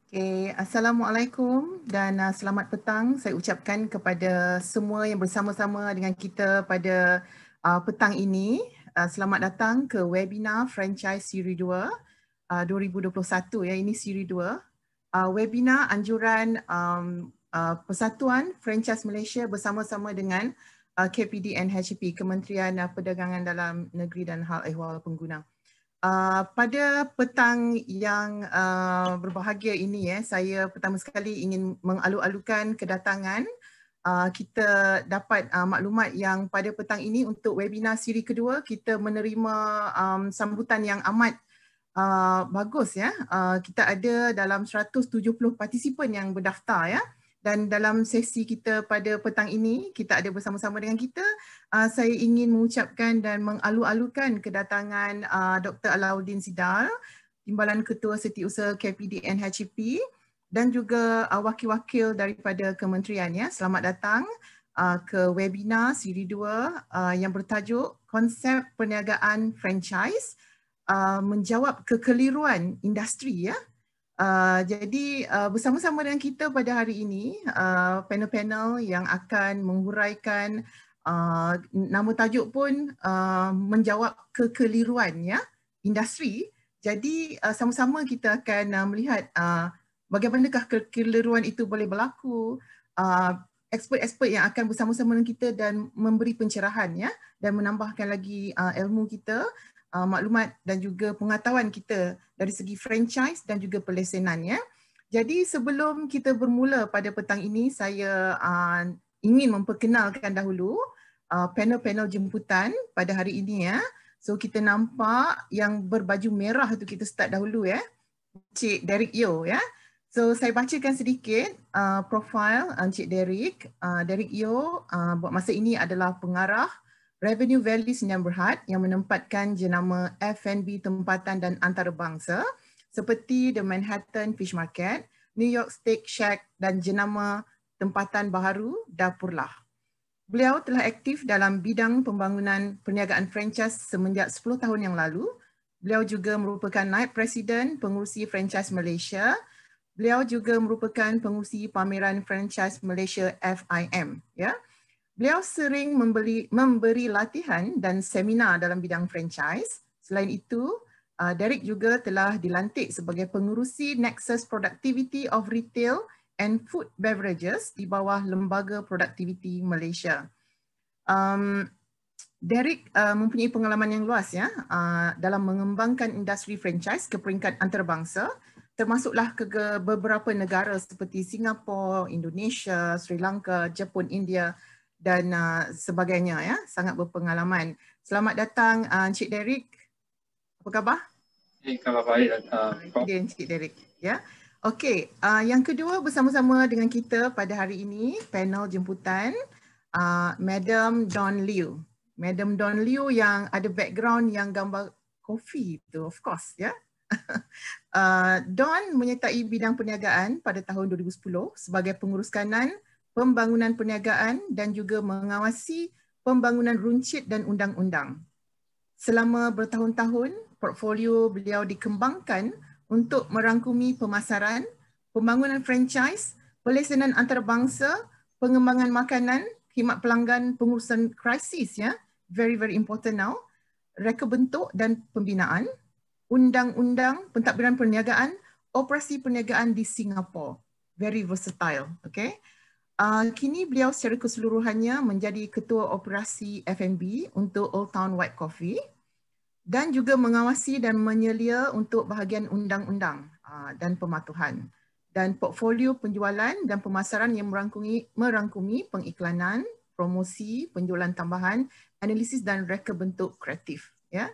Okay, Assalamualaikum dan selamat petang. Saya ucapkan kepada semua yang bersama-sama dengan kita pada petang ini. Selamat datang ke webinar Franchise Siri 2 2021 ya. Ini Siri 2. Webinar anjuran Persatuan Franchise Malaysia bersama-sama dengan KPD NHP, Kementerian Perdagangan Dalam Negeri dan Hal Ehwal Pengguna. Pada petang yang berbahagia ini, saya pertama sekali ingin mengalu-alukan kedatangan kita dapat maklumat yang pada petang ini untuk webinar siri kedua kita menerima sambutan yang amat bagus ya. Kita ada dalam 170 partisipan yang berdaftar ya. Dan dalam sesi kita pada petang ini, kita ada bersama-sama dengan kita. Saya ingin mengucapkan dan mengalu-alukan kedatangan Dr. Alauddin Sidal, Timbalan Ketua Setiausaha KPD NHP dan juga wakil-wakil daripada kementerian ya. Selamat datang ke webinar siri 2 yang bertajuk Konsep Perniagaan Franchise menjawab kekeliruan industri ya. Jadi bersama-sama dengan kita pada hari ini panel-panel yang akan menghuraikan nama tajuk pun menjawab kekeliruan ya industri. Jadi sama-sama kita akan melihat bagaimanakah kekeliruan itu boleh berlaku. Expert-expert yang akan bersama-sama dengan kita dan memberi pencerahan ya dan menambahkan lagi ilmu kita, maklumat dan juga pengetahuan kita dari segi franchise dan juga pelesenan ya. Jadi sebelum kita bermula pada petang ini, saya ingin memperkenalkan dahulu panel-panel jemputan pada hari ini ya. So kita nampak yang berbaju merah tu kita start dahulu ya. Encik Derek Yeo ya. So saya bacakan sedikit profil Encik Derek. Derek Yeo buat masa ini adalah pengarah Revenue Valley Sdn Bhd yang menempatkan jenama F&B tempatan dan antarabangsa seperti The Manhattan Fish Market, New York Steak Shack dan jenama tempatan baharu Dapurlah. Beliau telah aktif dalam bidang pembangunan perniagaan franchise semenjak 10 tahun yang lalu. Beliau juga merupakan Naib Presiden Pengurusi Franchise Malaysia. Beliau juga merupakan pengurusi pameran Franchise Malaysia FIM. Ya. Beliau sering memberi latihan dan seminar dalam bidang franchise. Selain itu, Derek juga telah dilantik sebagai pengurusi Nexus Productivity of Retail and Food Beverages di bawah Lembaga Productivity Malaysia. Derek mempunyai pengalaman yang luas ya dalam mengembangkan industri franchise ke peringkat antarabangsa, termasuklah ke beberapa negara seperti Singapura, Indonesia, Sri Lanka, Jepun, India dan sebagainya ya. Sangat berpengalaman. Selamat datang Encik Derek. Apa khabar? Khabar baik. Itu dia Encik Derek ya. Okey, yang kedua bersama-sama dengan kita pada hari ini panel jemputan Madam Dawn Liu. Madam Dawn Liu yang ada background yang gambar kopi tu, of course ya. Dawn menyertai bidang perniagaan pada tahun 2010 sebagai pengurus kanan pembangunan perniagaan dan juga mengawasi pembangunan runcit dan undang-undang. Selama bertahun-tahun, portfolio beliau dikembangkan untuk merangkumi pemasaran, pembangunan franchise, pelesenan antarabangsa, pengembangan makanan, khidmat pelanggan, pengurusan krisis ya, very important now, reka bentuk dan pembinaan, undang-undang, pentadbiran perniagaan, operasi perniagaan di Singapura, very versatile, okay. Kini beliau secara keseluruhannya menjadi Ketua Operasi F&B untuk Old Town White Coffee dan juga mengawasi dan menyelia untuk bahagian undang-undang dan pematuhan dan portfolio penjualan dan pemasaran yang merangkumi pengiklanan, promosi, penjualan tambahan, analisis dan reka bentuk kreatif. Ya.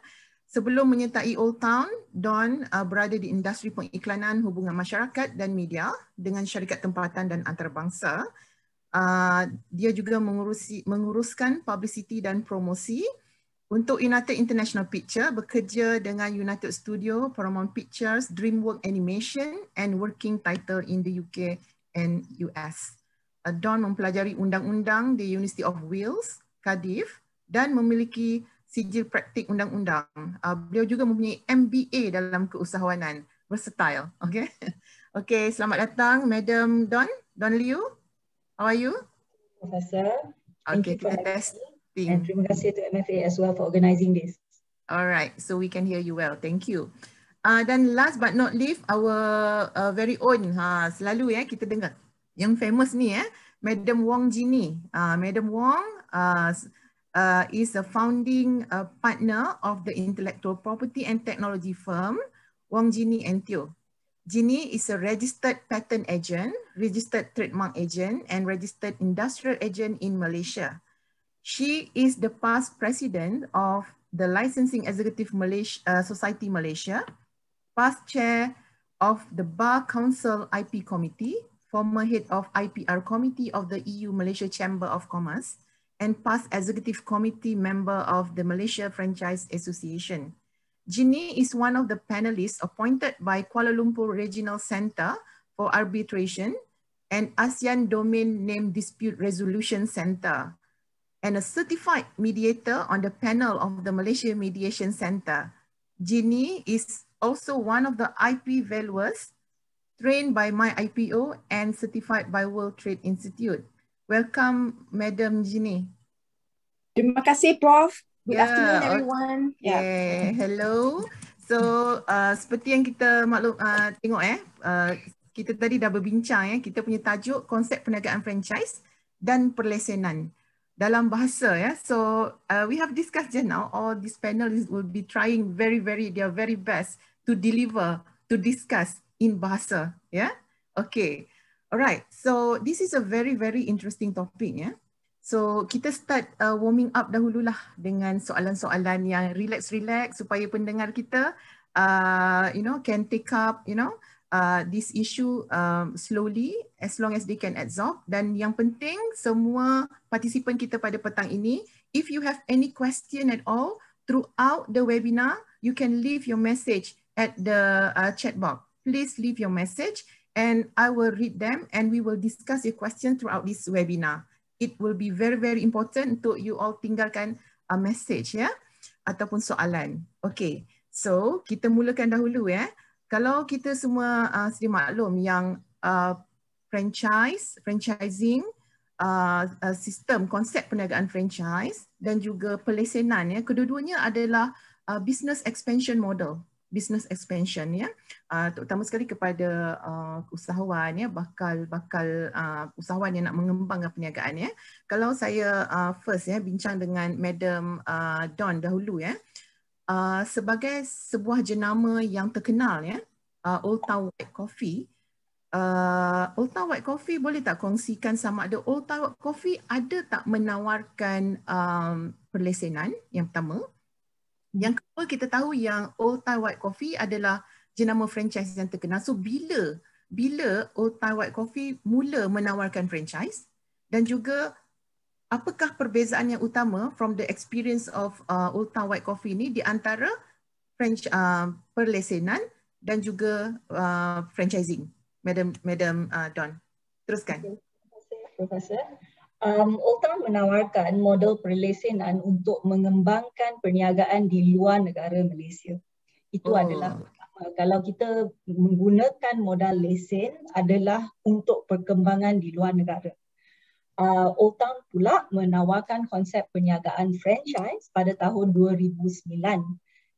Sebelum menyertai Old Town, Dawn berada di industri pengiklanan, hubungan masyarakat dan media dengan syarikat tempatan dan antarabangsa. Dia juga menguruskan publicity dan promosi untuk United International Picture, bekerja dengan United Studio, Paramount Pictures, DreamWorks Animation and working title in the UK and US. Dawn mempelajari undang-undang di University of Wales, Cardiff dan memiliki sijil praktik undang-undang. Beliau juga mempunyai MBA dalam keusahawanan, versatile. Okay? Okay, selamat datang Madam Don Liu. How are you? Professor, thank Okay, you for kita having me. And testing. terima kasih to MFA as well for organizing this. Alright, so we can hear you well. Thank you. Dan last but not least, our very own, selalu ya kita dengar yang famous ni Madam Wong Ginny. Madam Wong is a founding partner of the intellectual property and technology firm Wong Ginny and Teo. Ginny is a registered patent agent, registered trademark agent, and registered industrial agent in Malaysia. She is the past president of the Licensing Executive Society Malaysia, past chair of the Bar Council IP Committee, former head of IPR Committee of the EU Malaysia Chamber of Commerce, and past executive committee member of the Malaysia Franchise Association. Ginny is one of the panelists appointed by Kuala Lumpur Regional Centre for Arbitration and ASEAN Domain Name Dispute Resolution Centre, and a certified mediator on the panel of the Malaysia Mediation Centre. Ginny is also one of the IP valuers trained by MyIPO and certified by World Trade Institute. Welcome, Madam Ginny. Terima kasih, Prof. Good afternoon, everyone. Yeah, hello. So, seperti yang kita maklum tengok kita tadi dah berbincang kita punya tajuk konsep perniagaan franchise dan perlesenan dalam bahasa So we have discussed just now, all these panelists will be trying their very best to deliver, to discuss in bahasa, Okay, alright. So this is a very interesting topic, So kita start warming up dahululah dengan soalan-soalan yang relax supaya pendengar kita, can take up, this issue slowly as long as they can absorb. Dan yang penting semua partisipan kita pada petang ini, if you have any question at all throughout the webinar, you can leave your message at the chat box. Please leave your message and I will read them and we will discuss your question throughout this webinar. It will be very important untuk you all tinggalkan a message ataupun soalan. Okay, so kita mulakan dahulu Kalau kita semua sedia maklum yang franchising, sistem konsep perniagaan franchise dan juga perlesenan kedua-duanya adalah business expansion model. Business expansion terutama sekali kepada usahawan bakal usahawan yang nak mengembangkan perniagaan Kalau saya first bincang dengan Madam Don dahulu sebagai sebuah jenama yang terkenal Old Town White Coffee. Old Town White Coffee boleh tak kongsikan sama ada Old Town White Coffee ada tak menawarkan perlesenan yang pertama. Yang kedua kita tahu yang Old Town White Coffee adalah jenama franchise yang terkenal. So bila Old Town White Coffee mula menawarkan franchise dan juga apakah perbezaan yang utama from the experience of Old Town White Coffee ini di antara perlesenan dan juga franchising. Madam Don, teruskan. Terima kasih, Profesor. Old Town menawarkan model perlesenan untuk mengembangkan perniagaan di luar negara Malaysia. Itu adalah pertama. Kalau kita menggunakan modal lesen adalah untuk perkembangan di luar negara. Old Town pula menawarkan konsep perniagaan franchise pada tahun 2009.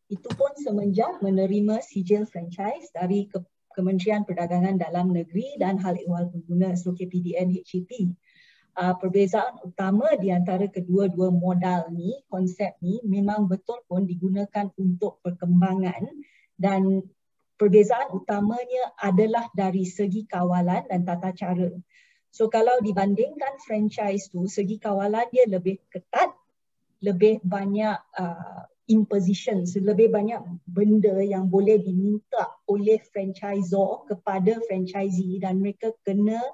Itu pun semenjak menerima sijil franchise dari Kementerian Perdagangan Dalam Negeri dan Hal Ehwal Pengguna atau KPDN HEP. Perbezaan utama di antara kedua-dua modal ni, konsep ni memang betul pun digunakan untuk perkembangan dan perbezaan utamanya adalah dari segi kawalan dan tata cara. So kalau dibandingkan franchise tu, segi kawalan dia lebih ketat, lebih banyak imposition, lebih banyak benda yang boleh diminta oleh franchisor kepada franchisee dan mereka kena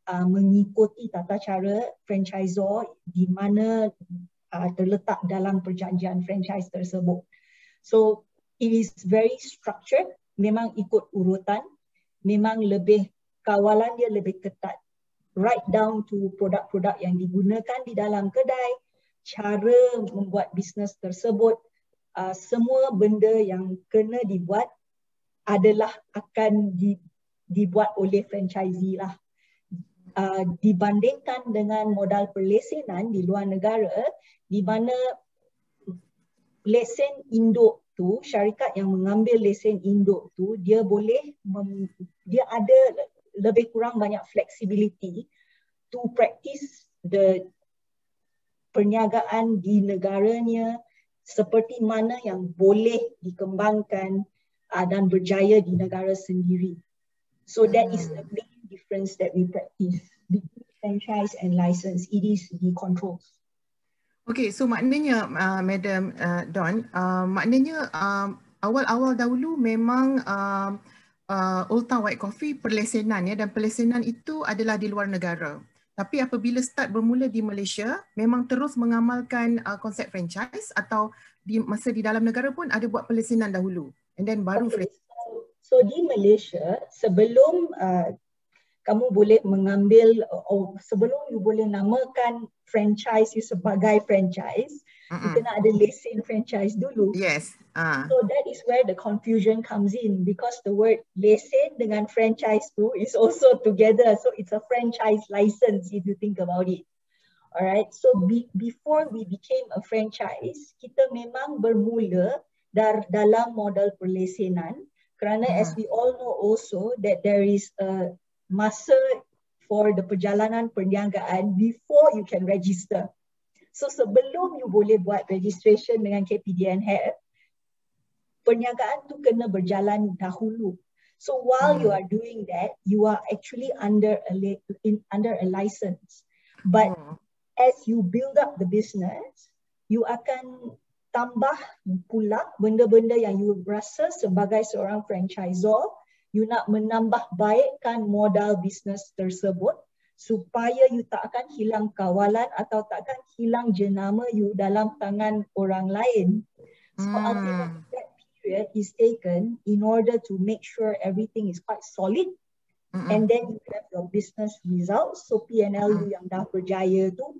mengikuti tata cara franchisor di mana terletak dalam perjanjian franchise tersebut. So it is very structured, memang ikut urutan, memang lebih kawalan dia lebih ketat. Right down to produk-produk yang digunakan di dalam kedai, cara membuat bisnes tersebut, semua benda yang kena dibuat adalah akan dibuat oleh franchisee lah. Dibandingkan dengan modal perlesenan di luar negara, di mana lesen induk tu, syarikat yang mengambil lesen induk tu, dia ada lebih kurang banyak flexibility to practice the perniagaan di negaranya seperti mana yang boleh dikembangkan dan berjaya di negara sendiri. So that is the main difference that we practice between franchise and license. It is the controls. Okay, so maknanya Madam Dawn, maknanya awal-awal dahulu memang Old Town White Coffee perlesenan ya, dan perlesenan itu adalah di luar negara. Tapi apabila start bermula di Malaysia, memang terus mengamalkan konsep franchise atau masa di dalam negara pun ada buat perlesenan dahulu and then baru franchise. So di Malaysia, sebelum kamu boleh mengambil, sebelum you boleh namakan franchise you sebagai franchise, you kena ada lesen franchise dulu. Yes. So that is where the confusion comes in, because the word lesen dengan franchise tu is also together. So it's a franchise license if you think about it. Alright, so before we became a franchise, kita memang bermula dalam modal perlesenan, kerana as we all know also that there is a masa for the perjalanan perniagaan before you can register. So sebelum you boleh buat registration dengan KPDN HEP, perniagaan tu kena berjalan dahulu. So while you are doing that, you are actually under a license. But as you build up the business, you akan tambah pula benda-benda yang you rasa sebagai seorang franchisor, you nak menambah baikkan modal bisnes tersebut supaya you tak akan hilang kawalan atau tak akan hilang jenama you dalam tangan orang lain. So ultimately that period is taken in order to make sure everything is quite solid, and then you have your business results. So P&L you yang dah berjaya tu,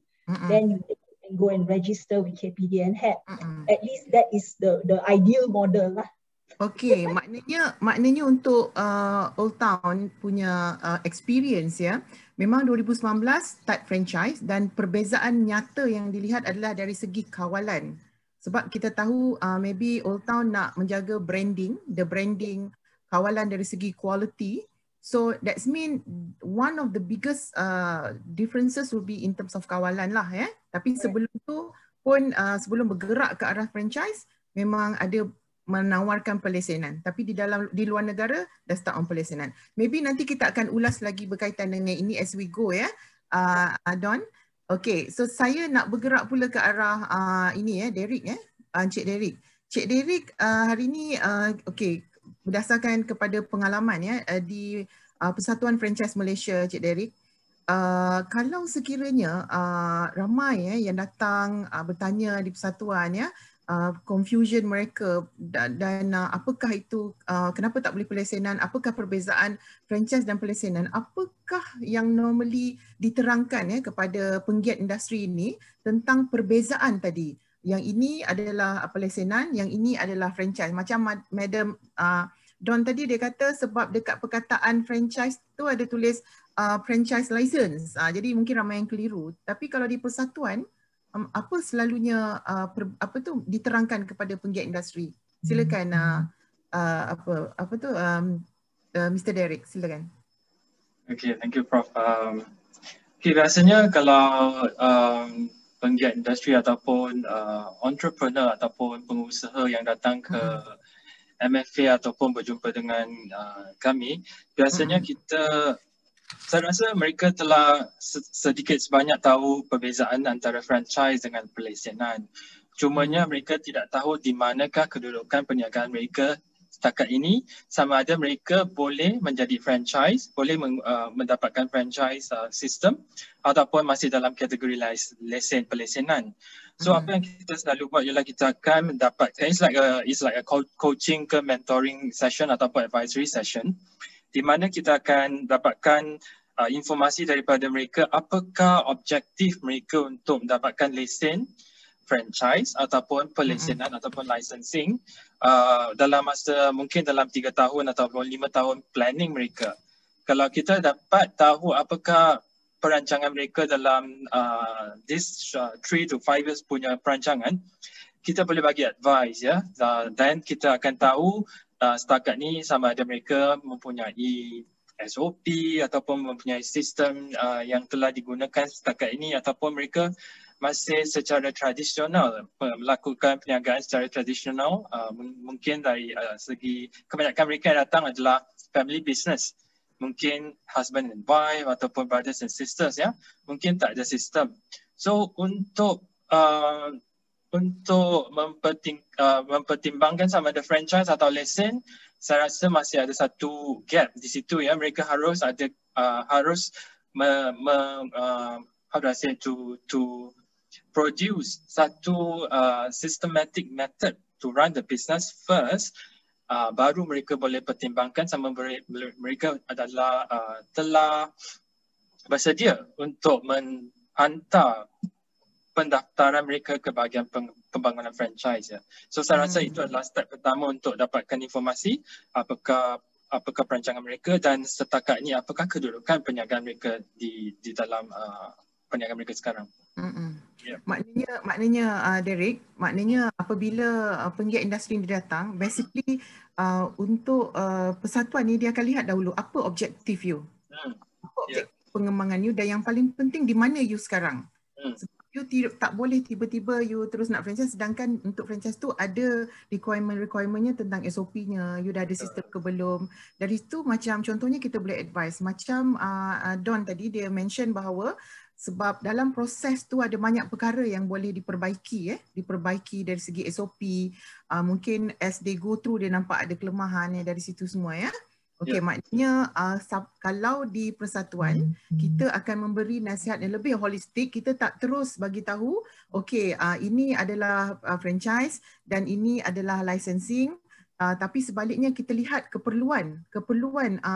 then you can go and register with KPDN HEP. At least that is the ideal model lah. Okay, maknanya untuk Old Town punya experience ya, memang 2019 start franchise dan perbezaan nyata yang dilihat adalah dari segi kawalan. Sebab kita tahu maybe Old Town nak menjaga branding, the branding, kawalan dari segi quality. So that's mean one of the biggest differences will be in terms of kawalan lah ya. Tapi sebelum tu pun sebelum bergerak ke arah franchise memang ada menawarkan perlesenan. Tapi di luar negara dah start on perlesenan. Maybe nanti kita akan ulas lagi berkaitan dengan ini as we go ya, Dawn. Okay, so saya nak bergerak pula ke arah ini ya, Derek ya, Encik Derek. Encik Derek hari ini okay, berdasarkan kepada pengalaman ya di Persatuan Franchise Malaysia, Encik Derek. Kalau sekiranya ramai yang datang bertanya di persatuan ya, confusion mereka dan apakah itu, kenapa tak boleh perlesenan, apakah perbezaan franchise dan perlesenan, apakah yang normally diterangkan ya kepada penggiat industri ini tentang perbezaan tadi. Yang ini adalah perlesenan, yang ini adalah franchise. Macam Madam Dawn tadi dia kata sebab dekat perkataan franchise tu ada tulis franchise license. Jadi mungkin ramai yang keliru. Tapi kalau di persatuan, apa selalunya diterangkan kepada penggiat industri? Silakan Mr. Derek, silakan. Okay, thank you Prof. Okay, biasanya kalau penggiat industri ataupun entrepreneur ataupun pengusaha yang datang ke MFA ataupun berjumpa dengan kami, biasanya saya rasa mereka telah sedikit sebanyak tahu perbezaan antara franchise dengan perlesenan. Cumanya mereka tidak tahu di manakah kedudukan perniagaan mereka setakat ini, sama ada mereka boleh menjadi franchise, boleh mendapatkan franchise sistem ataupun masih dalam kategori lesen perlesenan. So apa yang kita selalu buat ialah kita akan mendapatkan, it's like a coaching ke mentoring session ataupun advisory session, di mana kita akan dapatkan informasi daripada mereka apakah objektif mereka untuk mendapatkan lesen franchise ataupun perlesenan ataupun licensing dalam masa mungkin dalam 3 tahun ataupun 5 tahun planning mereka. kalau kita dapat tahu apakah perancangan mereka dalam this 3 to 5 years punya perancangan, kita boleh bagi advice ya, dan kita akan tahu setakat ni sama ada mereka mempunyai SOP ataupun mempunyai sistem yang telah digunakan setakat ini, ataupun mereka masih secara tradisional melakukan perniagaan secara tradisional. Mungkin dari segi kebanyakan mereka yang datang adalah family business, mungkin husband and wife ataupun brothers and sisters ya, mungkin tak ada sistem. So untuk mempertimbangkan sama ada franchise atau lesen, saya rasa masih ada satu gap di situ ya. Mereka harus ada how do I say, to produce satu systematic method to run the business first, baru mereka boleh pertimbangkan sama mereka adalah telah bersedia untuk menghantar pendaftaran mereka ke bahagian pembangunan franchise ya. So saya rasa itu adalah step pertama untuk dapatkan informasi apakah perancangan mereka dan setakat ini apakah kedudukan perniagaan mereka di dalam perniagaan mereka sekarang. Yeah. Maknanya Derek, maknanya apabila penggiat industri ini datang, basically untuk persatuan ni dia akan lihat dahulu apa objektif you, apa objektif pengembangan you, dan yang paling penting di mana you sekarang. You tak boleh tiba-tiba you terus nak franchise sedangkan untuk franchise tu ada requirement-nya tentang SOP-nya, you dah ada sistem ke belum. Dari itu macam contohnya kita boleh advise, macam Don tadi dia mention bahawa sebab dalam proses tu ada banyak perkara yang boleh diperbaiki dari segi SOP, mungkin as they go through dia nampak ada kelemahan dari situ semua ya. Okey, maknanya kalau di persatuan kita akan memberi nasihat yang lebih holistik, kita tak terus bagi tahu okey ini adalah franchise dan ini adalah licensing, tapi sebaliknya kita lihat keperluan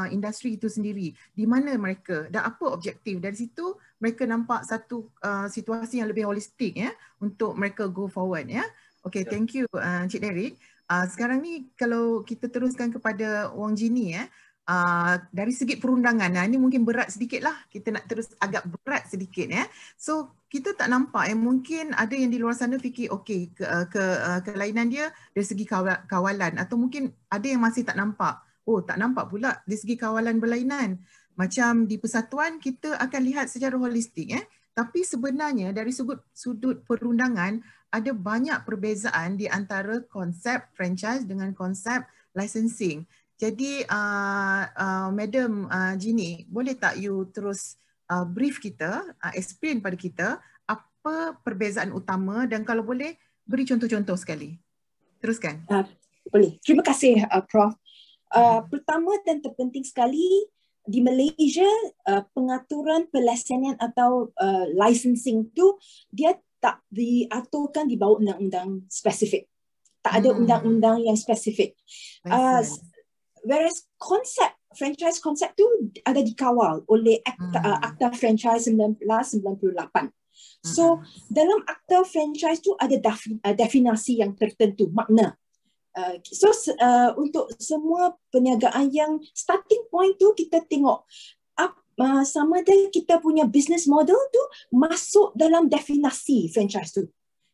industri itu sendiri, di mana mereka dan apa objektif. Dari situ mereka nampak satu situasi yang lebih holistik ya untuk mereka go forward ya. Okey, thank you Encik Derek. Sekarang ni kalau kita teruskan kepada Wong Jini ya, dari segi perundangan, ini mungkin berat sedikit lah, kita nak terus agak berat sedikit ya. So kita tak nampak mungkin ada yang di luar sana fikir okey kelainan dia dari segi kawalan, atau mungkin ada yang masih tak nampak, tak nampak pula dari segi kawalan berlainan. Macam di persatuan kita akan lihat secara holistik tapi sebenarnya dari sudut perundangan ada banyak perbezaan di antara konsep franchise dengan konsep licensing. Jadi Madam Jini, boleh tak you terus brief kita, explain pada kita apa perbezaan utama dan kalau boleh beri contoh-contoh sekali. Teruskan. Boleh. Terima kasih Prof. Pertama dan terpenting sekali, di Malaysia pengaturan pelesenan atau licensing tu dia tak diaturkan di bawah undang-undang spesifik. Tak ada undang-undang yang spesifik. Whereas franchise konsep tu ada dikawal oleh Akta Franchise 1998. So dalam Akta Franchise tu ada definasi yang tertentu, makna. Untuk semua perniagaan yang starting point tu kita tengok sama ada kita punya business model tu masuk dalam definasi franchise tu.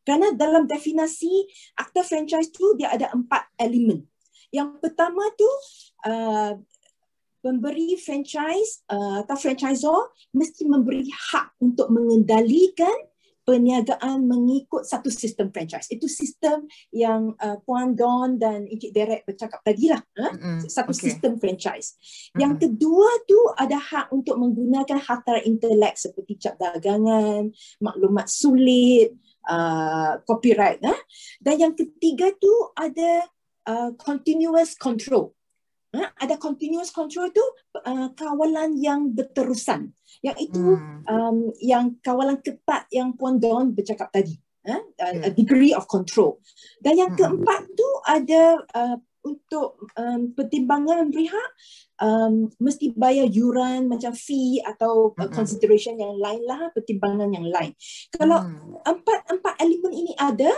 Kerana dalam definasi Akta Franchise tu dia ada 4 elemen. Yang pertama tu pemberi franchise atau franchisor mesti memberi hak untuk mengendalikan perniagaan mengikut satu sistem franchise. Itu sistem yang Puan Don dan Encik Derek bercakap tadi lah. Satu sistem franchise. Yang kedua tu ada hak untuk menggunakan harta intelek seperti cap dagangan, maklumat sulit, copyright. Dan yang ketiga tu ada continuous control. Ada continuous control tu kawalan yang berterusan. Yang itu yang kawalan ketat yang Puan Don bercakap tadi. A degree of control. Dan yang keempat tu ada untuk pertimbangan memberi hak mesti bayar yuran macam fee atau consideration yang lain lah, pertimbangan yang lain. Kalau empat elemen ini ada,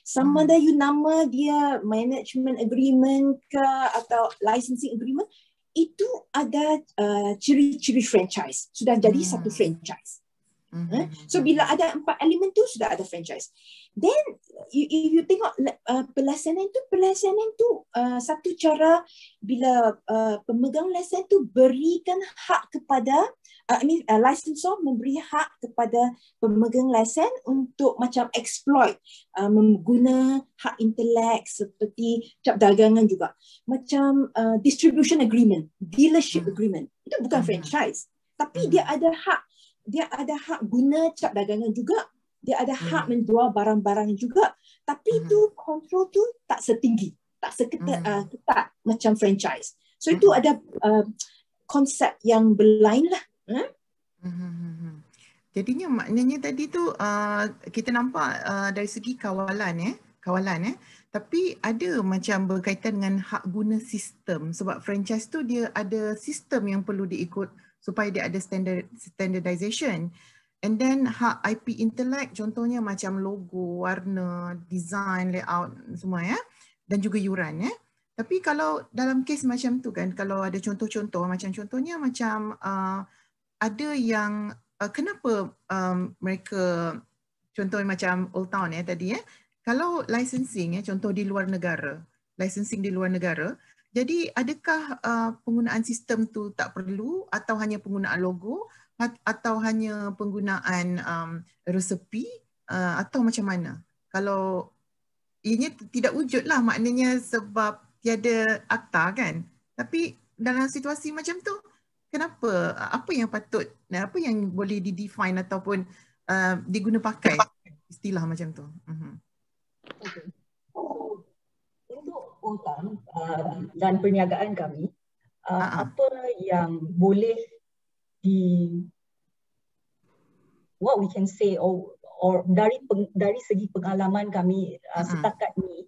sama ada you nama dia management agreement ke atau licensing agreement, itu ada ciri-ciri franchise. Sudah jadi satu franchise. So bila ada 4 elemen tu sudah ada franchise. Then you tengok pelaksanaan tu satu cara bila pemegang lesen tu berikan hak kepada licensor memberi hak kepada pemegang lesen untuk macam exploit mengguna hak intelek seperti cap dagangan juga. Macam distribution agreement, dealership agreement. Itu bukan franchise. Tapi dia ada hak guna cap dagangan juga. Dia ada hak menjual barang-barang juga. Tapi itu kontrol tu tak setinggi, tak ketat macam franchise. So itu ada konsep yang berlain lah. Jadinya maknanya tadi tu kita nampak dari segi kawalan tapi ada macam berkaitan dengan hak guna sistem, sebab franchise tu dia ada sistem yang perlu diikut supaya dia ada standardization. And then hak IP intelek contohnya macam logo, warna, design, layout semua ya, dan juga yuran ya. Tapi kalau dalam kes macam tu kan, kalau ada contoh-contoh macam contohnya macam ada yang kenapa mereka contohnya macam Old Town ya tadi ya, kalau licensing ya contoh di luar negara, licensing di luar negara, jadi adakah penggunaan sistem tu tak perlu atau hanya penggunaan logo atau hanya penggunaan resepi atau macam mana? Kalau ini tidak wujud lah maknanya sebab tiada akta kan. Tapi dalam situasi macam tu, kenapa? Apa yang patut, apa yang boleh didefine ataupun diguna pakai istilah macam tu? Okay. Untuk utang dan perniagaan kami, apa yang boleh what we can say or dari segi pengalaman kami setakat ni,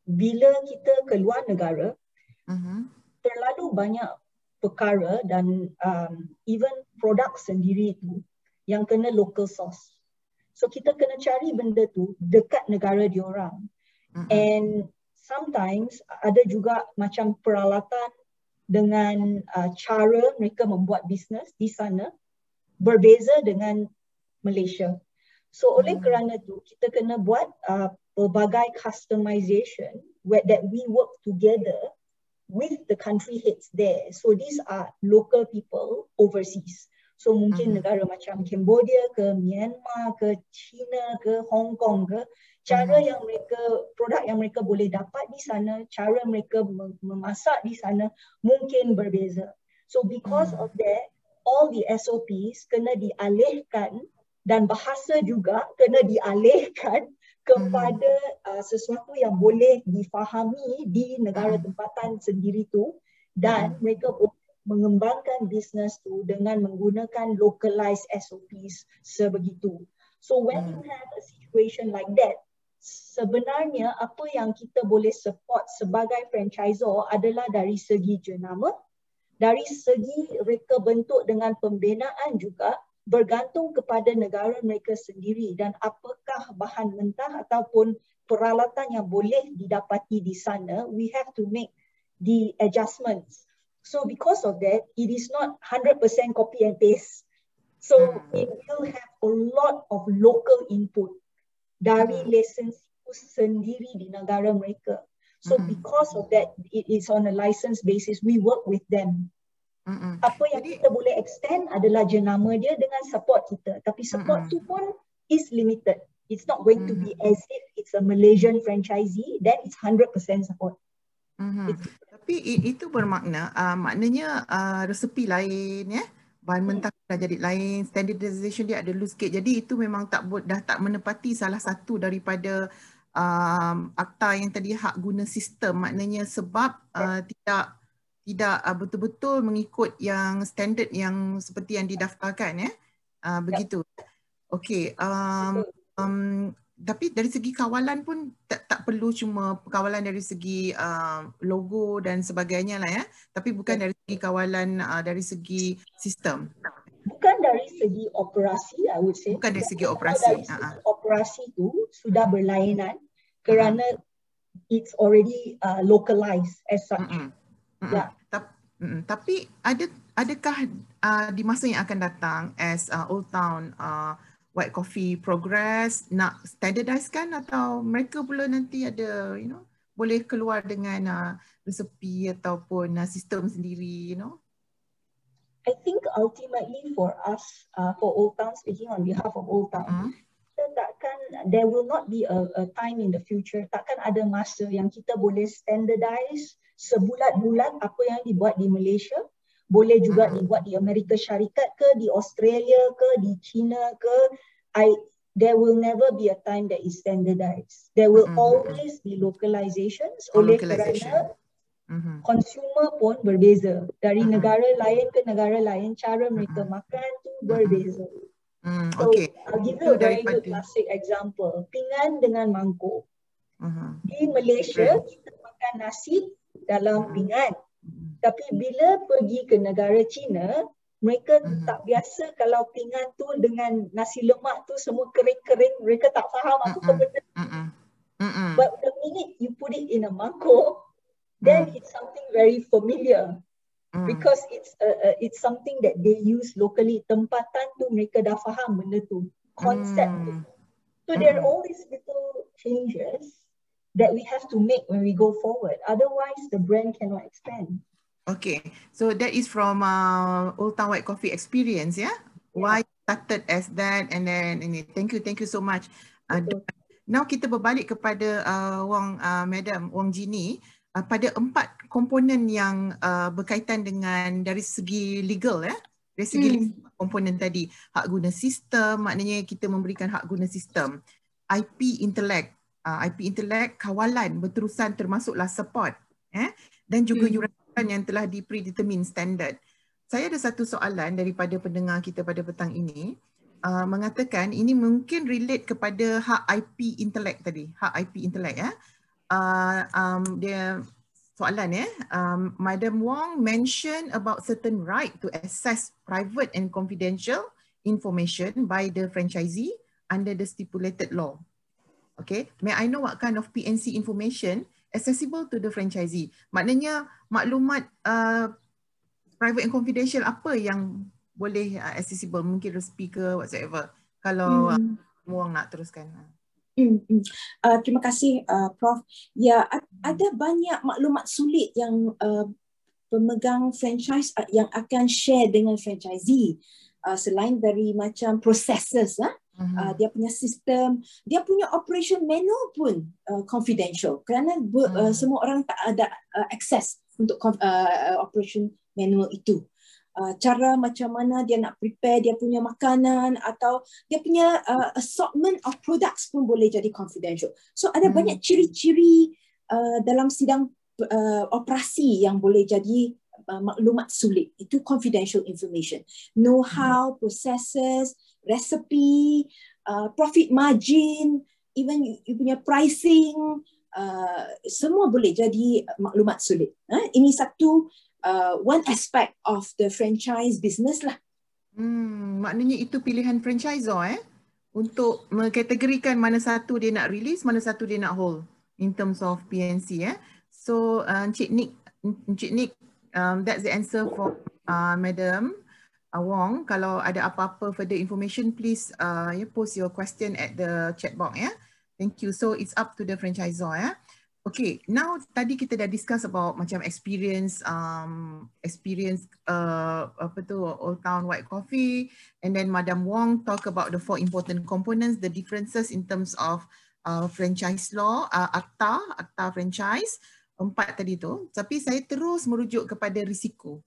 bila kita keluar negara, terlalu banyak perkara dan even produk sendiri tu yang kena local source. So kita kena cari benda tu dekat negara diorang. And sometimes ada juga macam peralatan dengan cara mereka membuat bisnes di sana berbeza dengan Malaysia. So oleh kerana tu kita kena buat pelbagai customization that we work together with the country heads there. So these are local people overseas. So mungkin negara macam Cambodia ke, Myanmar ke, China ke, Hong Kong ke, cara yang mereka, produk yang mereka boleh dapat di sana, cara mereka memasak di sana mungkin berbeza. So because of that, all the SOPs kena dialihkan dan bahasa juga kena dialihkan kepada sesuatu yang boleh difahami di negara tempatan sendiri tu, dan mereka mengembangkan bisnes tu dengan menggunakan localized SOPs sebegitu. So when you have a situation like that, sebenarnya apa yang kita boleh support sebagai franchisor adalah dari segi jenama, dari segi reka bentuk dengan pembinaan juga, bergantung kepada negara mereka sendiri dan apakah bahan mentah ataupun peralatan yang boleh didapati di sana. We have to make the adjustments. So because of that, it is not 100% copy and paste. So it will have a lot of local input dari licensee sendiri di negara mereka. So because of that, it is on a license basis. We work with them. Apa yang kita boleh extend adalah jenama dia dengan support kita. Tapi support tu pun is limited. It's not going to be as if it's a Malaysian franchisee, then it's 100% support. Tapi itu bermakna, maknanya resepi lain ya, bahan mentah dah jadi lain, standardization dia ada loose sikit. Jadi itu memang dah tak menepati salah satu daripada akta yang tadi hak guna sistem, maknanya sebab tidak betul-betul mengikut yang standard yang seperti yang didaftarkan ya. Begitu. Okey. Tapi dari segi kawalan pun tak perlu cuma kawalan dari segi logo dan sebagainya lah ya. Tapi bukan dari segi kawalan dari segi sistem. Bukan dari segi operasi, I would say. Bukan dari segi operasi. Dari segi operasi tu sudah berlainan kerana it's already localized as such. Ya. Tapi adakah di masa yang akan datang as Old Town White Coffee progress nak standardizekan, atau mereka pula nanti ada boleh keluar dengan resepi ataupun sistem sendiri, I think ultimately for us, for Old Town, speaking on behalf of Old Town, there will not be a time in the future, takkan ada masa yang kita boleh standardize sebulat-bulat apa yang dibuat di Malaysia, boleh juga dibuat di Amerika Syarikat ke, di Australia ke, di China ke. There will never be a time that is standardized. There will always be localizations oleh kerana consumer pun berbeza. Dari negara lain ke negara lain, cara mereka makan tu berbeza. So, I'll give you a very good classic example. Pinggan dengan mangkuk. Di Malaysia, kita makan nasi dalam pinggan. Tapi bila pergi ke negara China, mereka tak biasa kalau pinggan tu dengan nasi lemak tu semua kering-kering. Mereka tak faham apa benda. But the minute you put it in a mangkuk, then it's something very familiar because it's something that they use locally. Tempatan tu mereka dah faham benda tu, konsep tu. So there are all these little changes that we have to make when we go forward. Otherwise, the brand cannot expand. Okay, so that is from Old Town White Coffee experience, yeah? Why started as that, and then thank you so much. Now kita berbalik kepada Madam Wong Jeannie. Pada 4 komponen yang berkaitan dengan dari segi legal, dari segi komponen tadi, hak guna sistem, maknanya kita memberikan hak guna sistem, IP intelek, kawalan berterusan termasuklah support, dan juga yuran yang telah di predetermined standard. Saya ada satu soalan daripada pendengar kita pada petang ini, mengatakan ini mungkin relate kepada hak IP intelek tadi, hak IP intelek, dia soalan Madam Wong mention about certain right to access private and confidential information by the franchisee under the stipulated law. Okay, may I know what kind of PNC information accessible to the franchisee? Maknanya maklumat private and confidential apa yang boleh accessible, mungkin resepi ke whatsoever, kalau Wong nak teruskan. Terima kasih Prof. Ya, ada banyak maklumat sulit yang pemegang franchise yang akan share dengan franchisee, selain dari macam processes, dia punya sistem, dia punya operation manual pun confidential kerana semua orang tak ada access untuk operation manual itu. Cara macam mana dia nak prepare dia punya makanan atau dia punya assortment of products pun boleh jadi confidential. So ada banyak ciri-ciri dalam sidang operasi yang boleh jadi maklumat sulit. Itu confidential information. Know-how, processes, recipe, profit margin, even you punya pricing, semua boleh jadi maklumat sulit. Ini satu one aspect of the franchise business lah. Maknanya itu pilihan franchisor untuk mengkategorikan mana satu dia nak release, mana satu dia nak hold in terms of PNC. So Encik Nick, that's the answer for Madam Wong. Kalau ada apa-apa further information, please post your question at the chat box. Thank you. So it's up to the franchisor. Okay, now tadi kita dah discuss about macam experience Old Town White Coffee, and then Madam Wong talk about the 4 important components, the differences in terms of franchise law, akta franchise, 4 tadi tu. Tapi saya terus merujuk kepada risiko.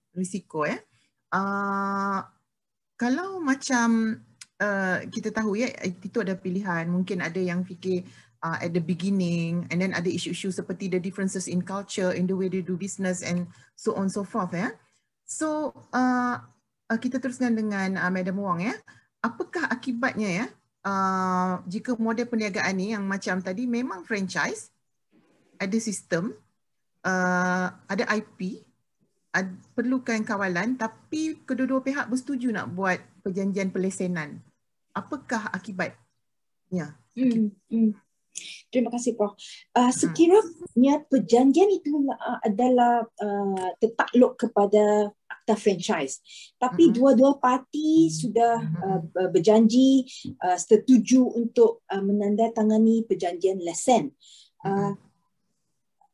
Kalau macam kita tahu itu ada pilihan, mungkin ada yang fikir at the beginning, and then ada isu-isu seperti the differences in culture, in the way they do business, and so on so forth. So kita teruskan dengan Madam Wong. Apakah akibatnya jika model perniagaan ni yang macam tadi memang franchise, ada sistem, ada IP, perlukan kawalan, tapi kedua-dua pihak bersetuju nak buat perjanjian pelesenan. Apakah akibatnya? Terima kasih Prof. Sekiranya perjanjian itu adalah tertakluk kepada akta franchise, tapi dua-dua parti sudah berjanji setuju untuk menandatangani perjanjian lesen.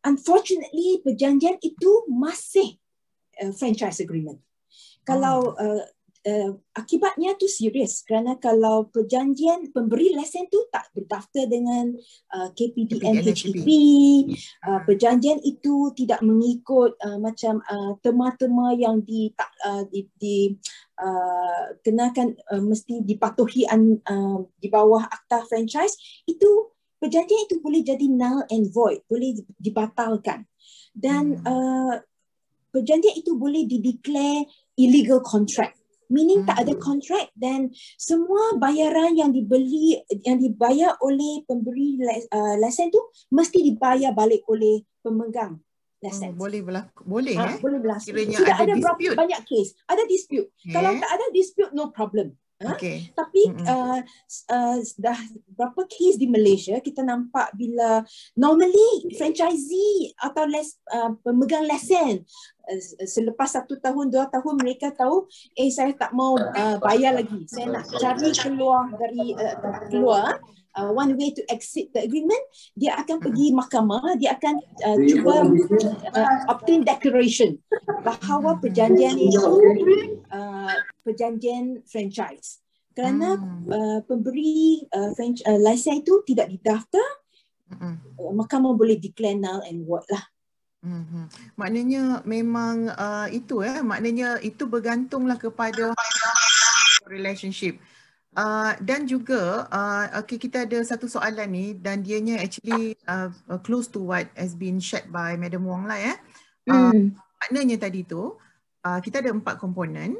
Unfortunately, perjanjian itu masih franchise agreement. Kalau akibatnya tu serius, kerana kalau perjanjian pemberi lesen tu tak berdaftar dengan KPDN HEP, perjanjian itu tidak mengikut macam tema-tema yang kenakan mesti dipatuhi di bawah akta franchise, itu perjanjian itu boleh jadi null and void, boleh dibatalkan. Dan perjanjian itu boleh dideclare illegal contract. Meaning tak ada kontrak, dan semua bayaran yang dibayar oleh pemberi lesen tu mesti dibayar balik oleh pemegang lesen. Boleh berlaku, boleh berlaku. Kiranya Sudah ada dispute. banyak kes, ada dispute. Kalau tak ada dispute, no problem. Tapi dah berapa kes di Malaysia kita nampak bila normally franchisee atau pemegang lesen selepas 1 tahun 2 tahun mereka tahu saya tak mau bayar lagi, saya nak cari keluar dari keluar, one way to exit the agreement, dia akan pergi mahkamah, dia akan cuba obtain declaration bahawa perjanjian itu perjanjian franchise. Kerana pemberi lesen itu tidak didaftar, mahkamah boleh declare null and void lah. Maknanya memang maknanya itu bergantunglah kepada relationship. Dan juga kita ada satu soalan ni, dan dianya actually close to what has been shared by Madam Wong lah ya. Maknanya tadi tu kita ada 4 komponen,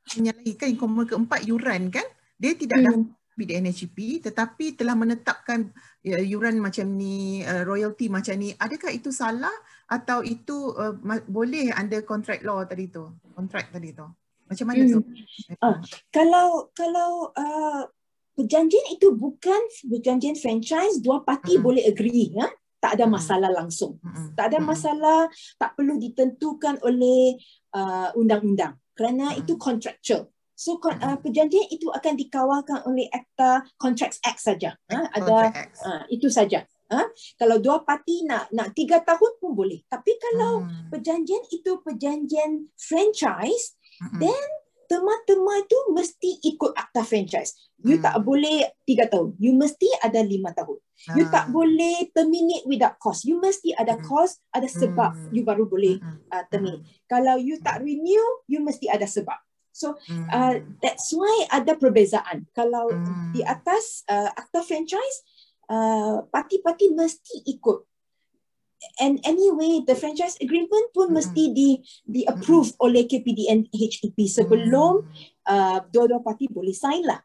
menyalahikan komponen keempat yuran kan, dia tidak dapat PDN HEP tetapi telah menetapkan yuran macam ni, royalty macam ni. Adakah itu salah atau itu boleh under contract law tadi tu, kontrak tadi tu? Macam mana tu? Kalau perjanjian itu bukan perjanjian franchise, dua parti boleh agree, tak ada masalah langsung. Tak ada masalah, tak perlu ditentukan oleh undang-undang kerana itu contractual. So perjanjian itu akan dikawalkan oleh Akta Contracts Act saja. Itu saja. Kalau dua parti nak 3 tahun pun boleh. Tapi kalau perjanjian itu perjanjian franchise, then tema-tema itu mesti ikut Akta Franchise. You tak boleh 3 tahun. You mesti ada 5 tahun. You tak boleh terminate without cause. You mesti ada cause, ada sebab you baru boleh terminate. Kalau you tak renew, you mesti ada sebab. So that's why ada perbezaan. Kalau di atas Akta Franchise, parti-parti mesti ikut. And anyway, the franchise agreement pun mesti di-approve oleh KPDN HEP sebelum dua-dua parti boleh sign lah.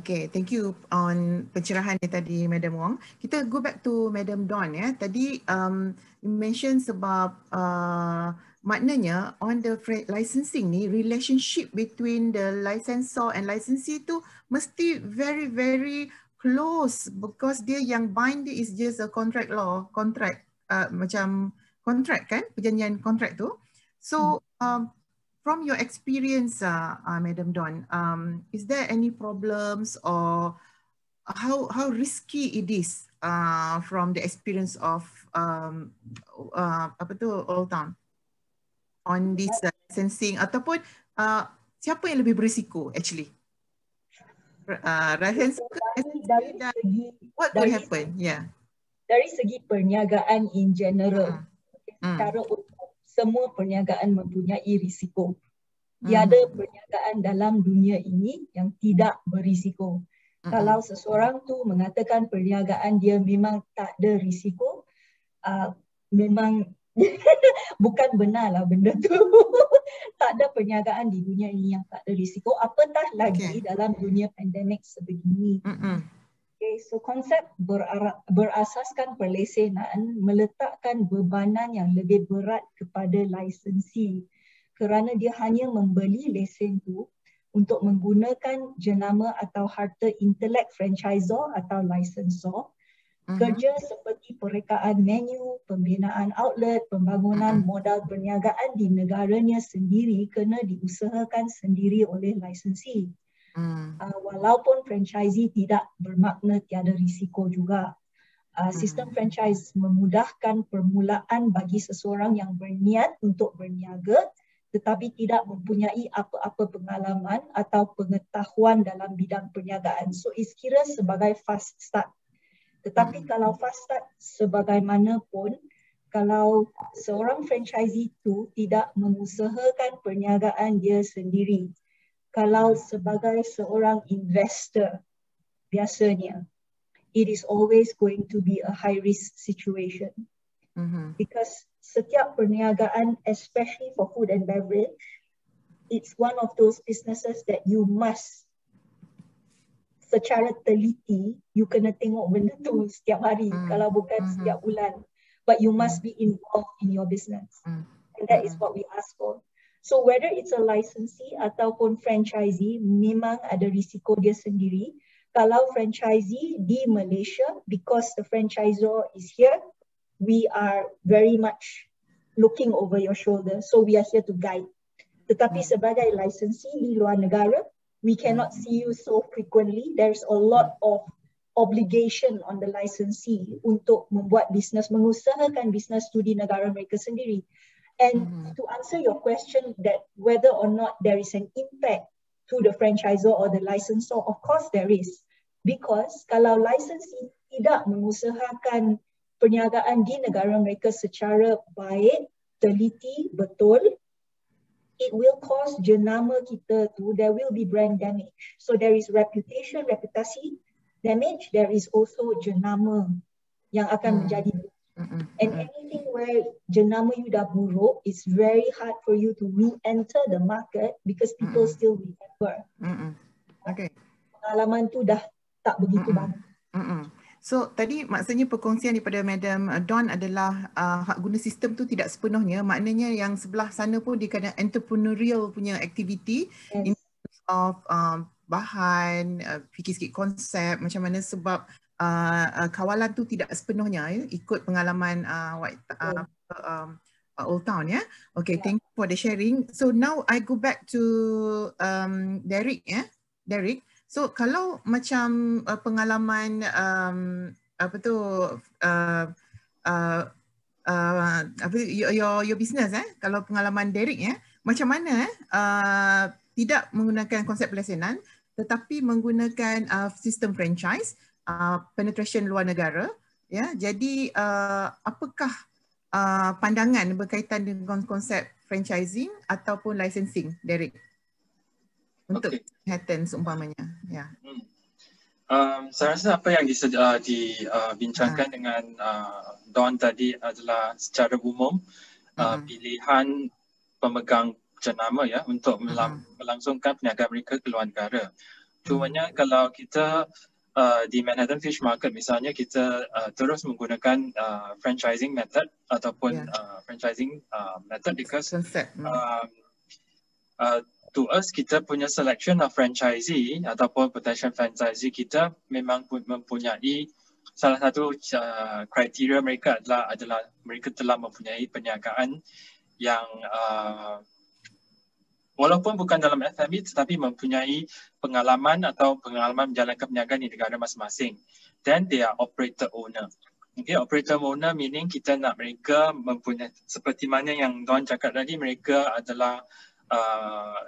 Okay, thank you on pencerahan tadi Madam Wong. Kita go back to Madam Dawn ya. Tadi you mention sebab maknanya on the licensing ni, relationship between the licensor and licensee tu mesti very very close, because dia yang bind dia is just a contract law, macam contract kan, perjanjian kontrak tu. So from your experience, Madam Dawn, is there any problems or how risky it is from the experience of Old Town on this licensing, ataupun siapa yang lebih berisiko actually? What will happen? Yeah. Dari segi perniagaan in general, secara umum semua perniagaan mempunyai risiko. Tiada perniagaan dalam dunia ini yang tidak berisiko. Kalau seseorang tu mengatakan perniagaan dia memang tak ada risiko, memang bukan benar lah benda tu. Tak ada perniagaan di dunia ini yang tak ada risiko, apatah lagi dalam dunia pandemik sebegini. Okay, so konsep berasaskan perlesenan meletakkan bebanan yang lebih berat kepada lisensi kerana dia hanya membeli lesen tu untuk menggunakan jenama atau harta intelek franchisor atau licensor. Kerja seperti perekaan menu, pembinaan outlet, pembangunan modal perniagaan di negaranya sendiri kena diusahakan sendiri oleh licensee. Walaupun franchisee tidak bermakna tiada risiko juga. Sistem franchise memudahkan permulaan bagi seseorang yang berniat untuk berniaga tetapi tidak mempunyai apa-apa pengalaman atau pengetahuan dalam bidang perniagaan. So, kira sebagai fast start. Tetapi kalau fast start sebagaimanapun, kalau seorang franchisee itu tidak mengusahakan perniagaan dia sendiri, kalau sebagai seorang investor, biasanya, it is always going to be a high risk situation. Because setiap perniagaan, especially for food and beverage, it's one of those businesses that you must secara teliti, you kena tengok benda tu setiap hari, kalau bukan setiap bulan. But you must be involved in your business. And that is what we ask for. So whether it's a licensee ataupun franchisee, memang ada risiko dia sendiri. Kalau franchisee di Malaysia, because the franchisor is here, we are very much looking over your shoulder. So we are here to guide. Tetapi sebagai licensee di luar negara, we cannot see you so frequently. There's a lot of obligation on the licensee untuk membuat bisnes, mengusahakan bisnes tu di negara mereka sendiri. And to answer your question that whether or not there is an impact to the franchisor or the licensor, of course there is. Because kalau licensee tidak mengusahakan perniagaan di negara mereka secara baik, teliti, betul, it will cause jenama kita tu, there will be brand damage. So there is reputation, reputasi damage, there is also jenama yang akan menjadi. And anything where jenama you dah buruk, it's very hard for you to re-enter the market because people still remember. Okay. Pengalaman tu dah tak begitu bagus. So tadi maksudnya perkongsian daripada Madam Dawn adalah hak guna sistem tu tidak sepenuhnya, maknanya yang sebelah sana pun dia kena entrepreneurial punya activity in terms of bahan, fikir sikit konsep macam mana, sebab kawalan tu tidak sepenuhnya ikut pengalaman Old Town ya. Okay, thank you for the sharing. So now I go back to Derek ya. Derek. So kalau macam pengalaman apa tu your business kalau pengalaman Derek macam mana tidak menggunakan konsep pelesenan tetapi menggunakan sistem franchise, penetration luar negara ya. Jadi apakah pandangan berkaitan dengan konsep franchising ataupun licensing, Derek? Untuk Manhattan seumpamanya. Ya. Saya rasa apa yang dibincangkan dengan Dawn tadi adalah secara umum pilihan pemegang jenama ya untuk melangsungkan perniagaan mereka ke luar negara. Cumanya kalau kita di Manhattan Fish Market misalnya, kita terus menggunakan franchising method ataupun franchising method because to us, kita punya selection of franchisee ataupun potential franchisee kita memang mempunyai salah satu kriteria mereka adalah mereka telah mempunyai perniagaan yang walaupun bukan dalam F&B tetapi mempunyai pengalaman menjalankan perniagaan di negara masing-masing. Then they are operator owner. Okay, operator owner meaning kita nak mereka mempunyai, seperti mana yang Dawn cakap tadi, mereka adalah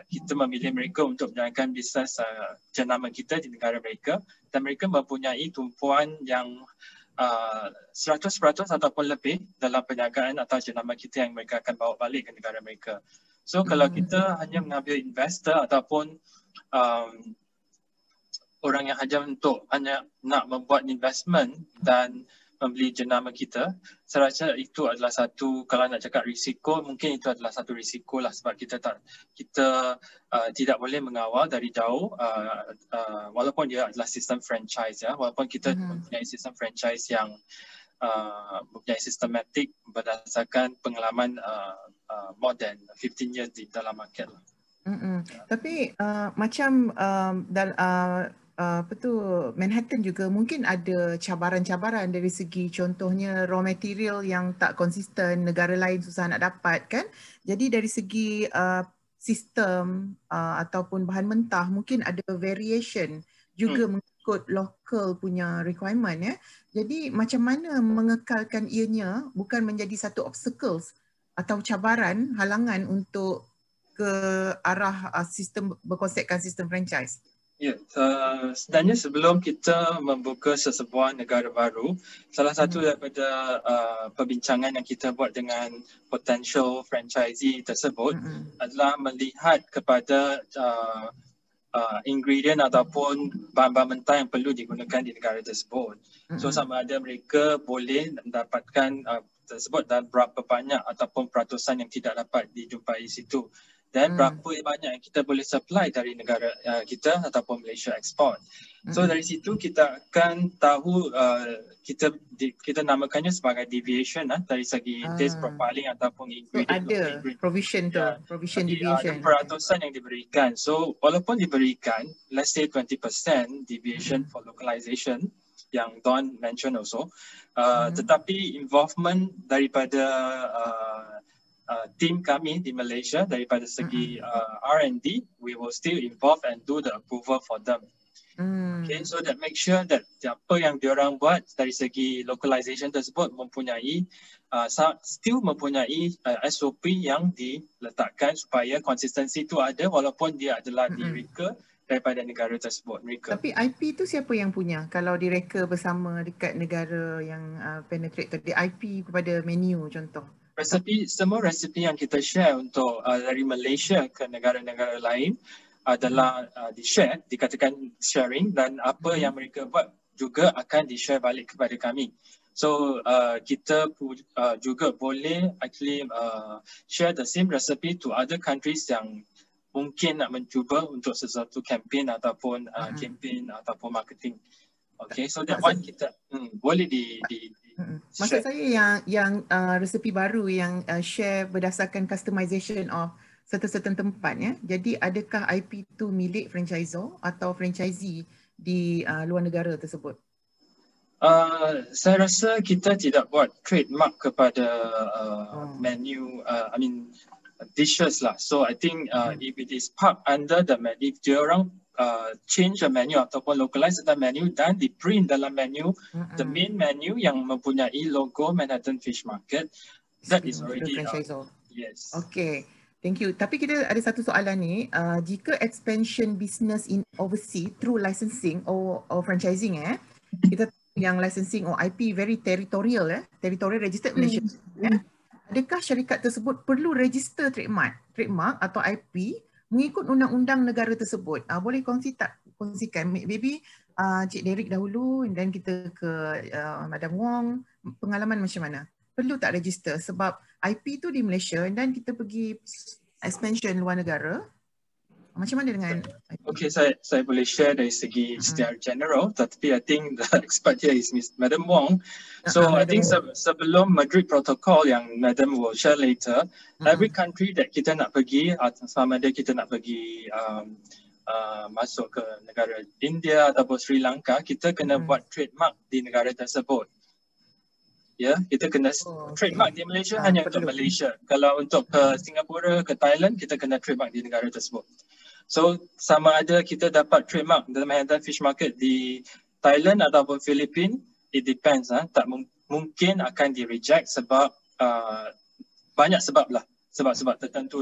kita memilih mereka untuk menjalankan bisnes jenama kita di negara mereka, dan mereka mempunyai tumpuan yang 100% ataupun lebih dalam perniagaan atau jenama kita yang mereka akan bawa balik ke negara mereka. So kalau kita hanya mengambil investor ataupun orang yang hanya nak membuat investment dan membeli jenama kita, saya rasa itu adalah satu, kalau nak cakap risiko, mungkin itu adalah satu risiko lah, sebab kita tidak boleh mengawal dari jauh walaupun dia adalah sistem franchise ya, walaupun kita mempunyai sistem franchise yang mempunyai sistematik berdasarkan pengalaman more than 15 years di dalam market lah. Tapi macam apa tu, Manhattan juga mungkin ada cabaran-cabaran dari segi contohnya raw material yang tak konsisten, negara lain susah nak dapat kan. Jadi dari segi sistem ataupun bahan mentah mungkin ada variation juga mengikut local punya requirement ya. Jadi macam mana mengekalkan ianya bukan menjadi satu obstacles atau cabaran, halangan untuk ke arah sistem berkonsepkan sistem franchise? Ya, sebenarnya sebelum kita membuka sesebuah negara baru, salah satu daripada perbincangan yang kita buat dengan potential franchisee tersebut adalah melihat kepada ingredient ataupun bahan-bahan mentah yang perlu digunakan di negara tersebut. So sama ada mereka boleh mendapatkan tersebut dan berapa banyak ataupun peratusan yang tidak dapat dijumpai di situ. Dan berapa banyak yang kita boleh supply dari negara kita ataupun Malaysia export. So dari situ kita akan tahu, kita namakannya sebagai deviation dari segi taste profiling ataupun ingredient. So ada provision tu, provision deviation. Ada peratusan yang diberikan. So walaupun diberikan, let's say 20% deviation for localization yang Don mention also, tetapi involvement daripada team kami di Malaysia daripada segi R&D, we will still involve and do the approval for them. Okay, so that make sure that apa yang diorang buat dari segi localization tersebut mempunyai still mempunyai SOP yang diletakkan supaya konsistensi itu ada walaupun dia adalah direka daripada negara tersebut. Tapi IP tu siapa yang punya? Kalau direka bersama dekat negara yang penetrate tadi, IP kepada menu contoh. Semua resepi yang kita share untuk dari Malaysia ke negara-negara lain adalah di-share, dikatakan sharing, dan apa yang mereka buat juga akan di-share balik kepada kami. So kita juga boleh actually share the same recipe to other countries yang mungkin nak mencuba untuk sesuatu campaign ataupun campaign ataupun marketing. Okay, so that one kita boleh maksud saya yang resepi baru yang share berdasarkan customization of certain tempat ya. Jadi adakah IP tu milik franchisor atau franchisee di luar negara tersebut? Saya rasa kita tidak buat trademark kepada menu, dishes lah. So I think if it is parked under the menu, if diorang change the menu ataupun localize the menu dan di print dalam menu, the main menu yang mempunyai logo Manhattan Fish Market, that is already yes. Okay, thank you. Tapi kita ada satu soalan ni, jika expansion business in overseas through licensing or franchising kita yang licensing or IP very territorial territorial registered Malaysia. Adakah syarikat tersebut perlu register trademark atau IP mengikut undang-undang negara tersebut? Boleh kongsikan maybe Cik Derek dahulu dan kita ke Madam Wong, pengalaman macam mana? Perlu tak register sebab IP tu di Malaysia dan kita pergi expansion luar negara? Macam mana dengan Okay, saya boleh share dari segi secara general, tapi I think the expert here is Madam Wong. So I think sebelum Madrid Protocol yang Madam will share later, every country that kita nak pergi, sama ada kita nak pergi masuk ke negara India ataupun Sri Lanka, kita kena buat trademark di negara tersebut. Ya, kita kena trademark di Malaysia hanya untuk Malaysia. Kalau untuk ke Singapura, ke Thailand, kita kena trademark di negara tersebut. So sama ada kita dapat trademark the Manhattan Fish Market di Thailand ataupun Filipina, it depends. Tak mungkin akan di-reject sebab banyak sebab lah. Sebab-sebab tertentu.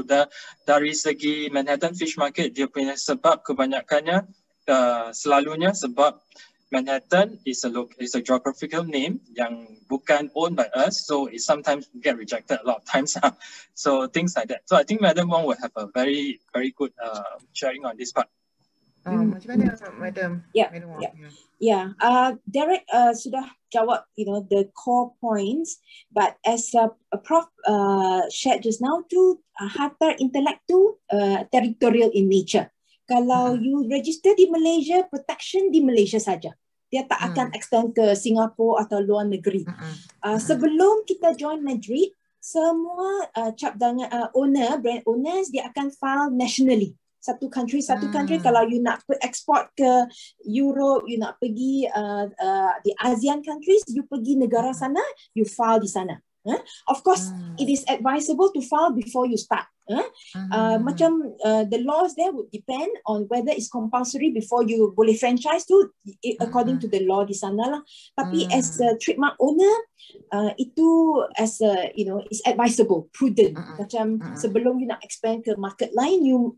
Dari segi Manhattan Fish Market, dia punya sebab kebanyakannya selalunya sebab Manhattan is a geographical name yang bukan owned by us, so it sometimes get rejected a lot of times. So things like that. So I think Madam Wong will have a very good sharing on this part. Macam mana Madam? Derek sudah jawab the core points, but as Prof shared just now tu harta intelek tu territorial in nature. Kalau you register di Malaysia, protection di Malaysia saja. Dia tak akan extend ke Singapura atau luar negeri. Sebelum kita join Madrid, semua owner, brand owners, dia akan file nationally. Satu country kalau you nak export ke Europe, you nak pergi di ASEAN countries, you pergi negara sana, you file di sana. Of course, it is advisable to file before you start. Macam the laws there would depend on whether it's compulsory before you boleh franchise tu, according to the law di sana lah. Tapi as a trademark owner, itu as a, you know, it's advisable, prudent. Macam sebelum you nak expand ke market lain, you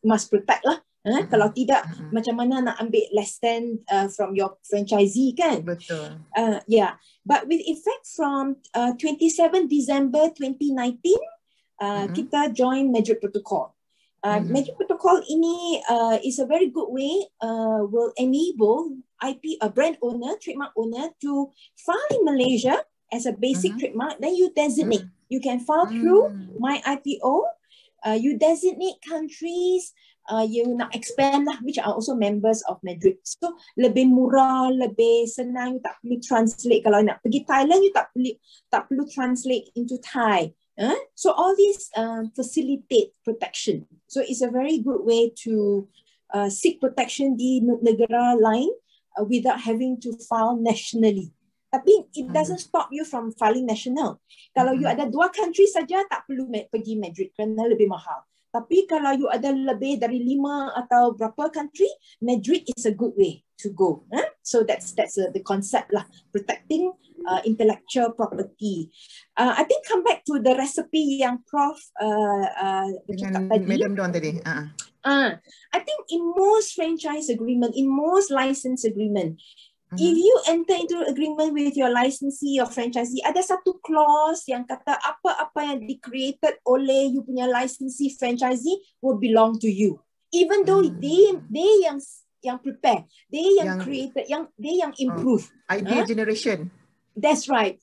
must protect lah. Kalau tidak, macam mana nak ambil less than from your franchisee kan? Betul. Yeah, but with effect from 27 December 2019, kita join Madrid Protocol. Madrid Protocol ini is a very good way, will enable brand owner, trademark owner to file in Malaysia as a basic trademark. Then you designate. You can file through My IPO. You designate countries you nak expand lah, which are also members of Madrid. So lebih murah, lebih senang. You tak perlu translate. Kalau nak pergi Thailand, you tak perlu translate into Thai. So all these facilitate protection. So it's a very good way to seek protection di negara lain without having to file nationally. Tapi it doesn't stop you from filing national. Kalau you ada 2 country saja, tak perlu pergi Madrid kerana lebih mahal. Tapi kalau you ada lebih dari 5 atau berapa country, Madrid is a good way to go. So that's the concept lah, protecting intellectual property. I think come back to the recipe yang Prof cakap tadi. Madam Dawn tadi. I think in most franchise agreement, in most license agreement, if you enter into agreement with your licensee or franchisee, ada satu clause yang kata apa-apa yang di-created oleh you punya licensee franchisee will belong to you. Even though they yang prepare, they yang created, they yang improve. Idea generation. That's right.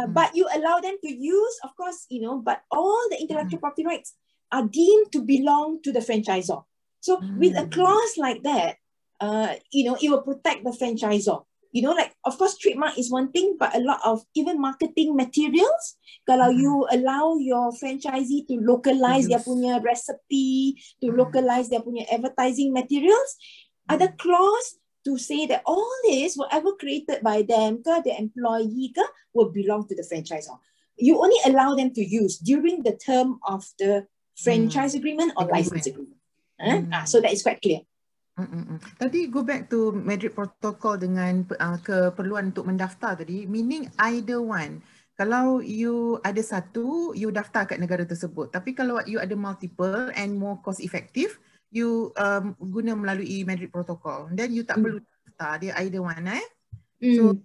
But you allow them to use, of course, you know, but all the intellectual property rights are deemed to belong to the franchisor. So with a clause like that, you know, it will protect the franchisor. You know, like, of course, trademark is one thing, but a lot of even marketing materials, kalau you allow your franchisee to localize their punya recipe, to localize their punya advertising materials, ada clause to say that all this, whatever created by them, ke, the employee, ke, will belong to the franchisor. You only allow them to use during the term of the franchise agreement or license agreement. So that is quite clear. Tadi go back to Madrid Protocol dengan keperluan untuk mendaftar tadi, meaning either one. Kalau you ada satu, you daftar kat negara tersebut. Tapi kalau you ada multiple and more cost effective, you guna melalui Madrid Protocol. Then you tak perlu daftar, dia either one So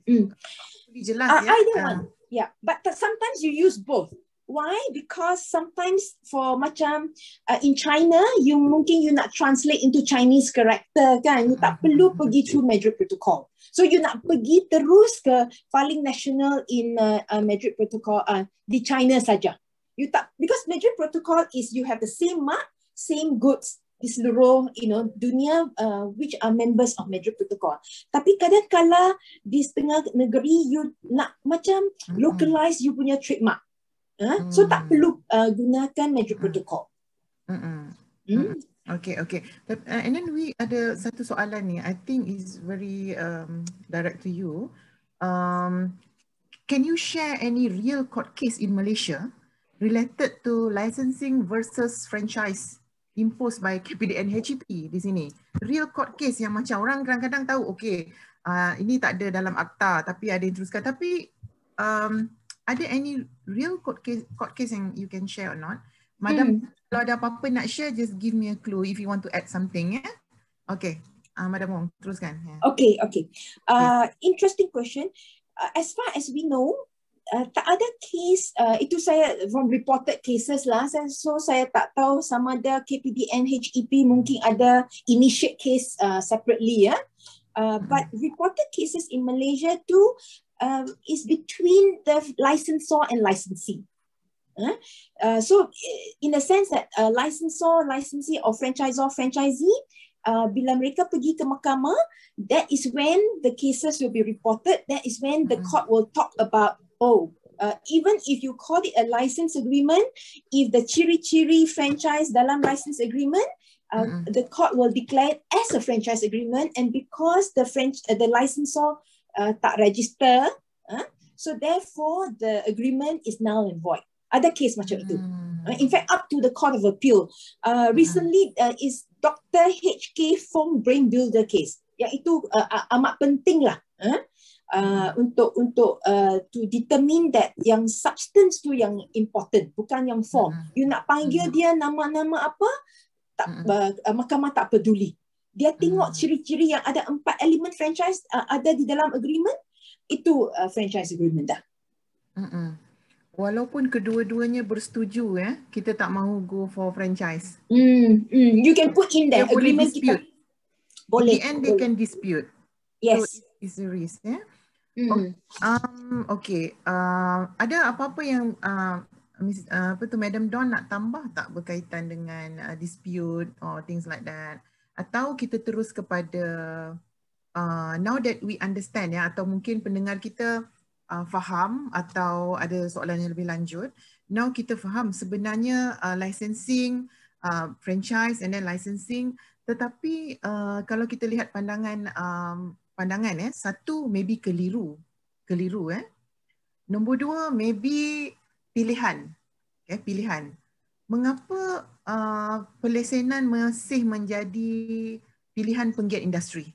jelas either one. Yeah, but sometimes you use both. Why? Because sometimes for macam in China, mungkin you nak translate into Chinese character kan, you tak perlu pergi through Madrid Protocol. So you nak pergi terus ke filing national in Madrid Protocol di China saja. You tak, because Madrid Protocol is you have the same mark, same goods di seluruh, you know, dunia which are members of Madrid Protocol. Tapi kadang-kala di setengah negeri you nak macam localize you punya trademark. So tak perlu gunakan Madrid Protocol. Okay. And then we ada satu soalan ni, I think is very direct to you. Can you share any real court case in Malaysia related to licensing versus franchise imposed by KPDN HEP di sini? Real court case yang macam orang kadang-kadang tahu, okay, ini tak ada dalam akta tapi ada yang teruskan. Tapi ada any real court case yang you can share or not? Madam, kalau ada apa-apa nak share, just give me a clue if you want to add something. Okay, Madam Wong, teruskan. Okay. Interesting question. As far as we know, tak ada case, itu saya from reported cases lah, so saya tak tahu sama ada KPDN HEP mungkin ada initiate case separately but reported cases in Malaysia too is between the licensor and licensee. So in the sense that licensor, licensee or franchisor, franchisee, bila mereka pergi ke mahkamah, that is when the cases will be reported. That is when the court will talk about, even if you call it a license agreement, if the ciri-ciri franchise dalam license agreement, the court will declare it as a franchise agreement, and because the licensor tak register, so therefore the agreement is null and void. Ada case macam itu. In fact, up to the Court of Appeal. Recently is Dr. H.K. Fong Brain Builder case. Yang itu amat penting lah. Untuk to determine that yang substance tu yang important, bukan yang form. You nak panggil dia nama-nama apa, mahkamah tak peduli. Dia tengok ciri-ciri yang ada 4 elemen franchise ada di dalam agreement, itu franchise agreement dah. Walaupun kedua-duanya bersetuju, kita tak mahu go for franchise. You can put in there agreement kita. Boleh. At the end they can dispute. Yes. So it's a risk. Okay. Ada apa-apa yang Madam Dawn nak tambah tak berkaitan dengan dispute or things like that? Atau kita terus kepada now that we understand atau mungkin pendengar kita faham atau ada soalan yang lebih lanjut. Now kita faham sebenarnya licensing, franchise and then licensing, tetapi kalau kita lihat pandangan satu maybe keliru. Nombor 2 maybe pilihan. Pilihan. Mengapa pelesenan masih menjadi pilihan penggiat industri?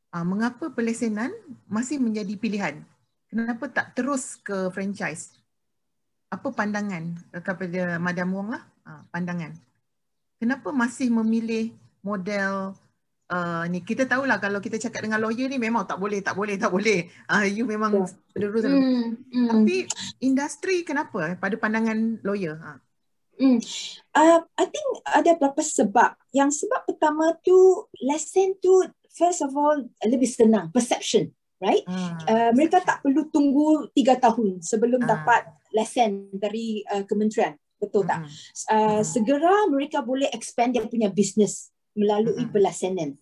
Mengapa pelesenan masih menjadi pilihan? Kenapa tak terus ke franchise? Apa pandangan kepada Madam Wong lah? Pandangan. Kenapa masih memilih model ni? Kita tahulah kalau kita cakap dengan lawyer ni memang tak boleh. You memang terus. Tapi industri kenapa pada pandangan lawyer? I think ada beberapa sebab. Yang sebab pertama tu, lesen tu first of all lebih senang, perception. Right? Mereka tak perlu tunggu 3 tahun sebelum dapat lesen dari kementerian. Betul tak? Segera mereka boleh expand dia punya business melalui pelesenan.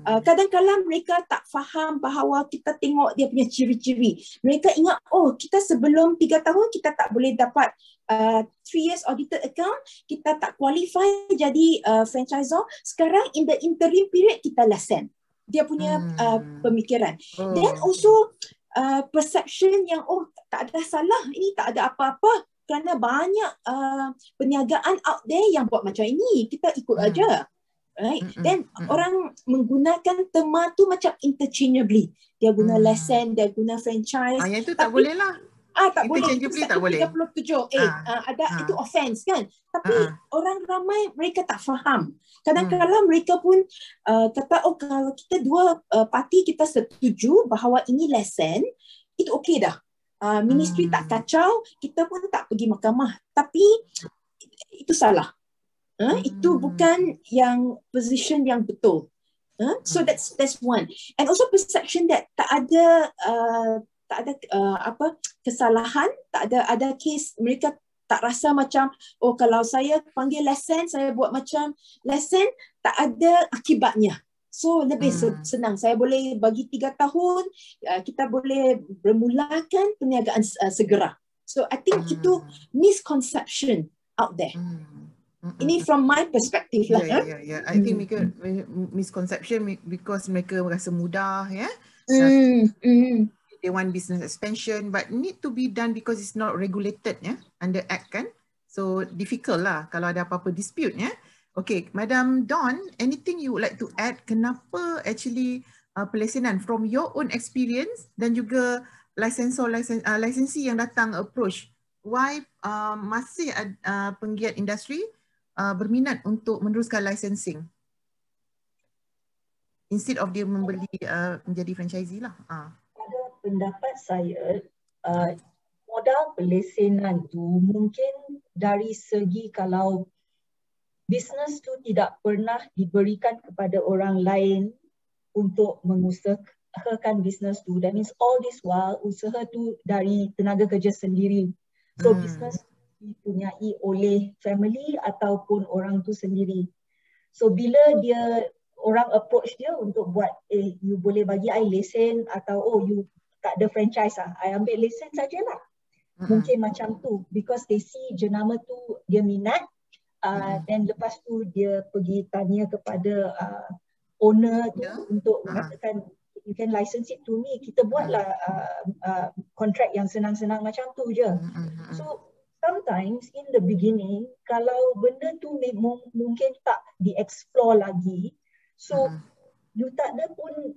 Kadang-kadang mereka tak faham bahawa kita tengok dia punya ciri-ciri. Mereka ingat, kita sebelum 3 tahun kita tak boleh dapat 3 years audited account, kita tak qualify jadi franchisor. Sekarang in the interim period kita lesen. Dia punya pemikiran. Then also perception yang tak ada salah, ini tak ada apa-apa kerana banyak perniagaan out there yang buat macam ini, kita ikut aja. Right? Then orang menggunakan terma tu macam interchangeably. Dia guna lesen, dia guna franchise. Yang itu tak boleh lah. Tak boleh. Interchangeably tak boleh. 37 ada itu offense kan. Tapi orang ramai mereka tak faham. Kadang-kadang mereka pun kata kalau kita dua parti kita setuju bahawa ini lesen, itu okey dah. Ministry tak kacau, kita pun tak pergi mahkamah. Tapi itu salah. Itu bukan yang position yang betul. So that's one. And also perception that tak ada kesalahan, tak ada case mereka tak rasa macam kalau saya panggil lesen, saya buat macam lesen, tak ada akibatnya. So lebih senang. Saya boleh bagi 3 tahun, kita boleh bermulakan perniagaan segera. So I think itu misconception out there. Ini from my perspective lah. Yeah. I think mereka misconception because mereka rasa mudah, They want business expansion, but need to be done because it's not regulated, under Act kan. So difficult lah kalau ada apa-apa dispute, Okay, Madam Dawn, anything you would like to add? Kenapa actually pelesenan from your own experience dan juga licensee yang datang approach, why masih penggiat industri berminat untuk meneruskan licensing instead of dia membeli menjadi franchisee lah? Pada pendapat saya, modal pelesenan tu mungkin dari segi kalau bisnes tu tidak pernah diberikan kepada orang lain untuk mengusahakan bisnes tu. That means all this while usaha tu dari tenaga kerja sendiri. So bisnes dipunyai oleh family ataupun orang tu sendiri. So bila orang approach dia untuk buat you boleh bagi I lesen atau you tak ada franchise I ambil lesen sajalah. Mungkin macam tu because they see jenama tu dia minat, dan lepas tu dia pergi tanya kepada owner tu untuk mengatakan you can license it to me, kita buatlah kontrak yang senang-senang macam tu je. So sometimes in the beginning kalau benda tu mungkin tak di-explore lagi, so you tak ada pun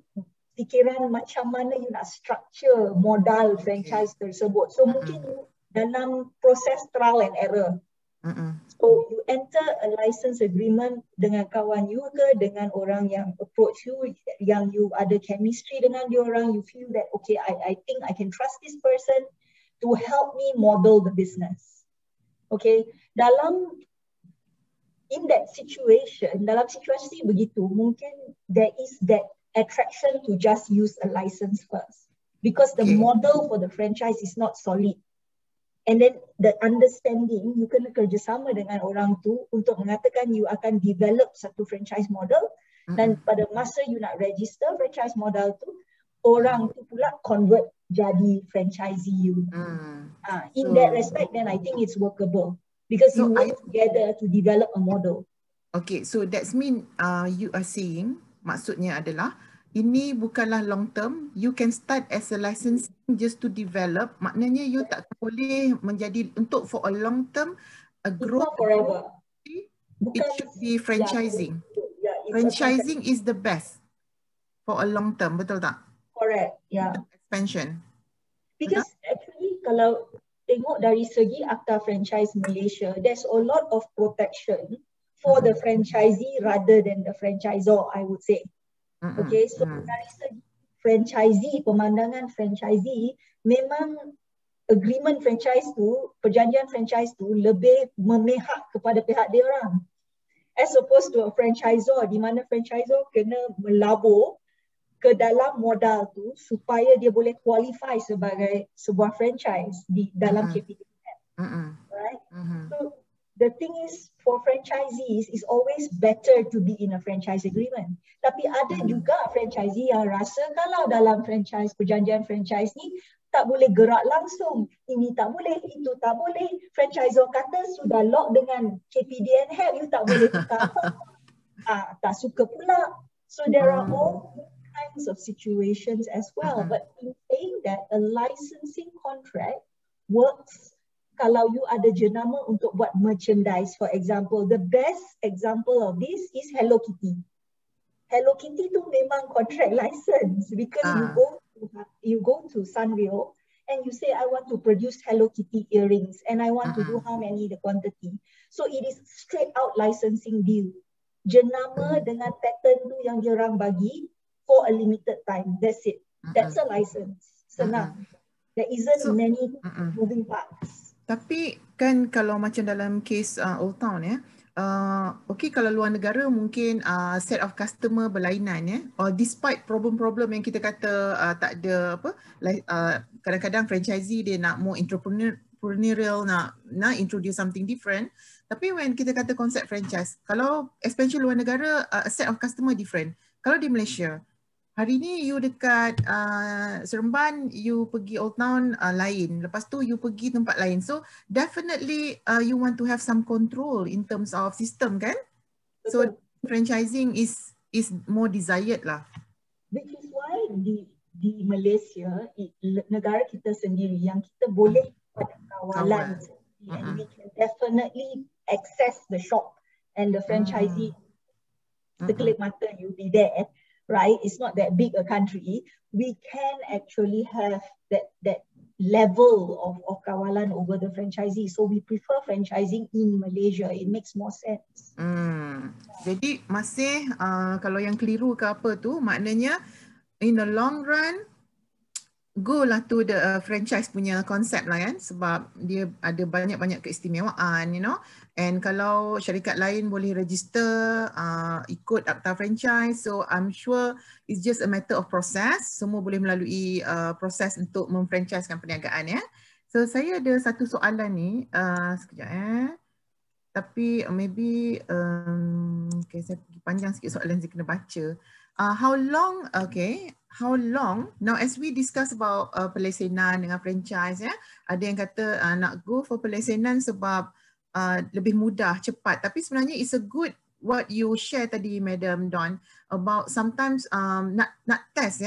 fikiran macam mana you nak structure modal franchise tersebut. So mungkin you dalam proses trial and error. So you enter a license agreement dengan kawan you ke, dengan orang yang approach you, yang you ada chemistry dengan dia orang, you feel that okay, I think I can trust this person to help me model the business. Okay, in that situation, dalam situasi begitu, mungkin there is that attraction to just use a license first because the model for the franchise is not solid. And then the understanding, you kena kerjasama dengan orang tu untuk mengatakan you akan develop satu franchise model, dan pada masa you nak register franchise model tu, orang tu pula convert jadi franchisee you. In that respect, then I think it's workable because you work together to develop a model. Okay, so that's mean you are saying, maksudnya adalah ini bukanlah long term, you can start as a licensing just to develop, maknanya you tak boleh menjadi untuk for a long term a growth. It's not forever. It should be franchising. Franchising is the best for a long term, betul tak? Correct, yeah. Expansion. Because actually kalau tengok dari segi Akta Franchise Malaysia, there's a lot of protection for the franchisee rather than the franchisor, I would say. Okay, so dari segi franchisee, pemandangan franchisee, memang agreement franchise tu, perjanjian franchise tu lebih memihak kepada pihak dia orang. As opposed to a franchisor, di mana franchisor kena melabur ke dalam modal tu supaya dia boleh qualify sebagai sebuah franchise di dalam KPDN. Right? So the thing is, for franchisees, it's always better to be in a franchise agreement. Tapi ada juga franchisee yang rasa kalau dalam franchise, perjanjian franchise ni tak boleh gerak langsung. Ini tak boleh, itu tak boleh. Franchisor kata sudah lock dengan KPDN HEP, you tak boleh tukar apa. Tak suka pula. So there are all kinds of situations as well. But in saying that, a licensing contract works kalau you ada jenama untuk buat merchandise. For example, the best example of this is Hello Kitty. Hello Kitty tu memang contract license because you go to Sanrio and you say I want to produce Hello Kitty earrings and I want to do how many the quantity. So it is straight out licensing deal. Jenama dengan pattern tu yang dia orang bagi for a limited time. That's it. That's a license. Senang. There isn't many moving parts. Tapi kan kalau macam dalam case Old Town ya, okay, kalau luar negara mungkin set of customer berlainan ya, or despite problem-problem yang kita kata tak ada apa, kadang-kadang franchisee dia nak more entrepreneurial, nak introduce something different. Tapi when kita kata konsep franchise, kalau especially luar negara, a set of customer different. Kalau di Malaysia, hari ni you dekat Seremban, you pergi Old Town lain. Lepas tu you pergi tempat lain. So definitely you want to have some control in terms of system kan? So franchising is more desired lah. Which is why di Malaysia, negara kita sendiri yang kita boleh pada kawalan. And we can definitely access the shop and the franchisee. Sekelip mata you be there. Right, it's not that big a country. We can actually have that level of kawalan over the franchisee. So we prefer franchising in Malaysia. It makes more sense. Jadi masih kalau yang keliru ke apa tu, maknanya in the long run go lah to the franchise punya konsep lah kan, sebab dia ada banyak-banyak keistimewaan, you know. And kalau syarikat lain boleh register ikut akta franchise, so I'm sure it's just a matter of process. Semua boleh melalui proses untuk memfranchisekan perniagaan ya. So saya ada satu soalan ni, sekejap tapi maybe okay, saya pergi panjang sikit soalan, saya kena baca. How long, how long, now as we discuss about pelesenan dengan franchise, ada yang kata nak go for pelesenan sebab lebih mudah, cepat. Tapi sebenarnya it's a good what you share tadi, Madam Dawn, about sometimes nak test,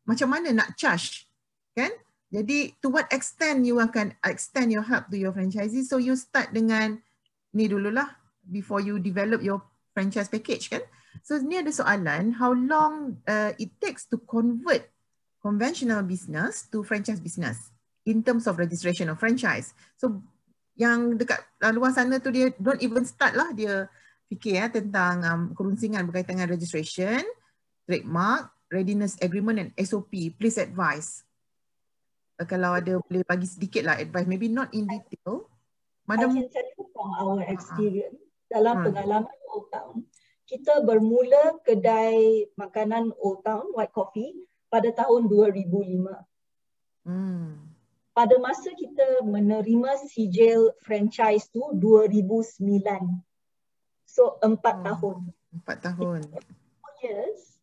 macam mana nak charge, kan? Jadi to what extent you akan extend your help to your franchisee. So you start dengan ni dululah before you develop your franchise package, kan? So ni ada soalan, how long it takes to convert conventional business to franchise business in terms of registration of franchise. So yang dekat luar sana tu dia don't even start lah, dia fikir tentang kerunsingan berkaitan dengan registration, trademark, readiness agreement and SOP. Please advise. Kalau ada boleh bagi sedikit lah advice, maybe not in detail. Madam, I can tell you from our experience, dalam pengalaman Old Town, kita bermula kedai makanan Old Town, White Coffee, pada tahun 2005. Pada masa kita menerima sijil franchise tu 2009. So 4 tahun. 4 tahun. 4 years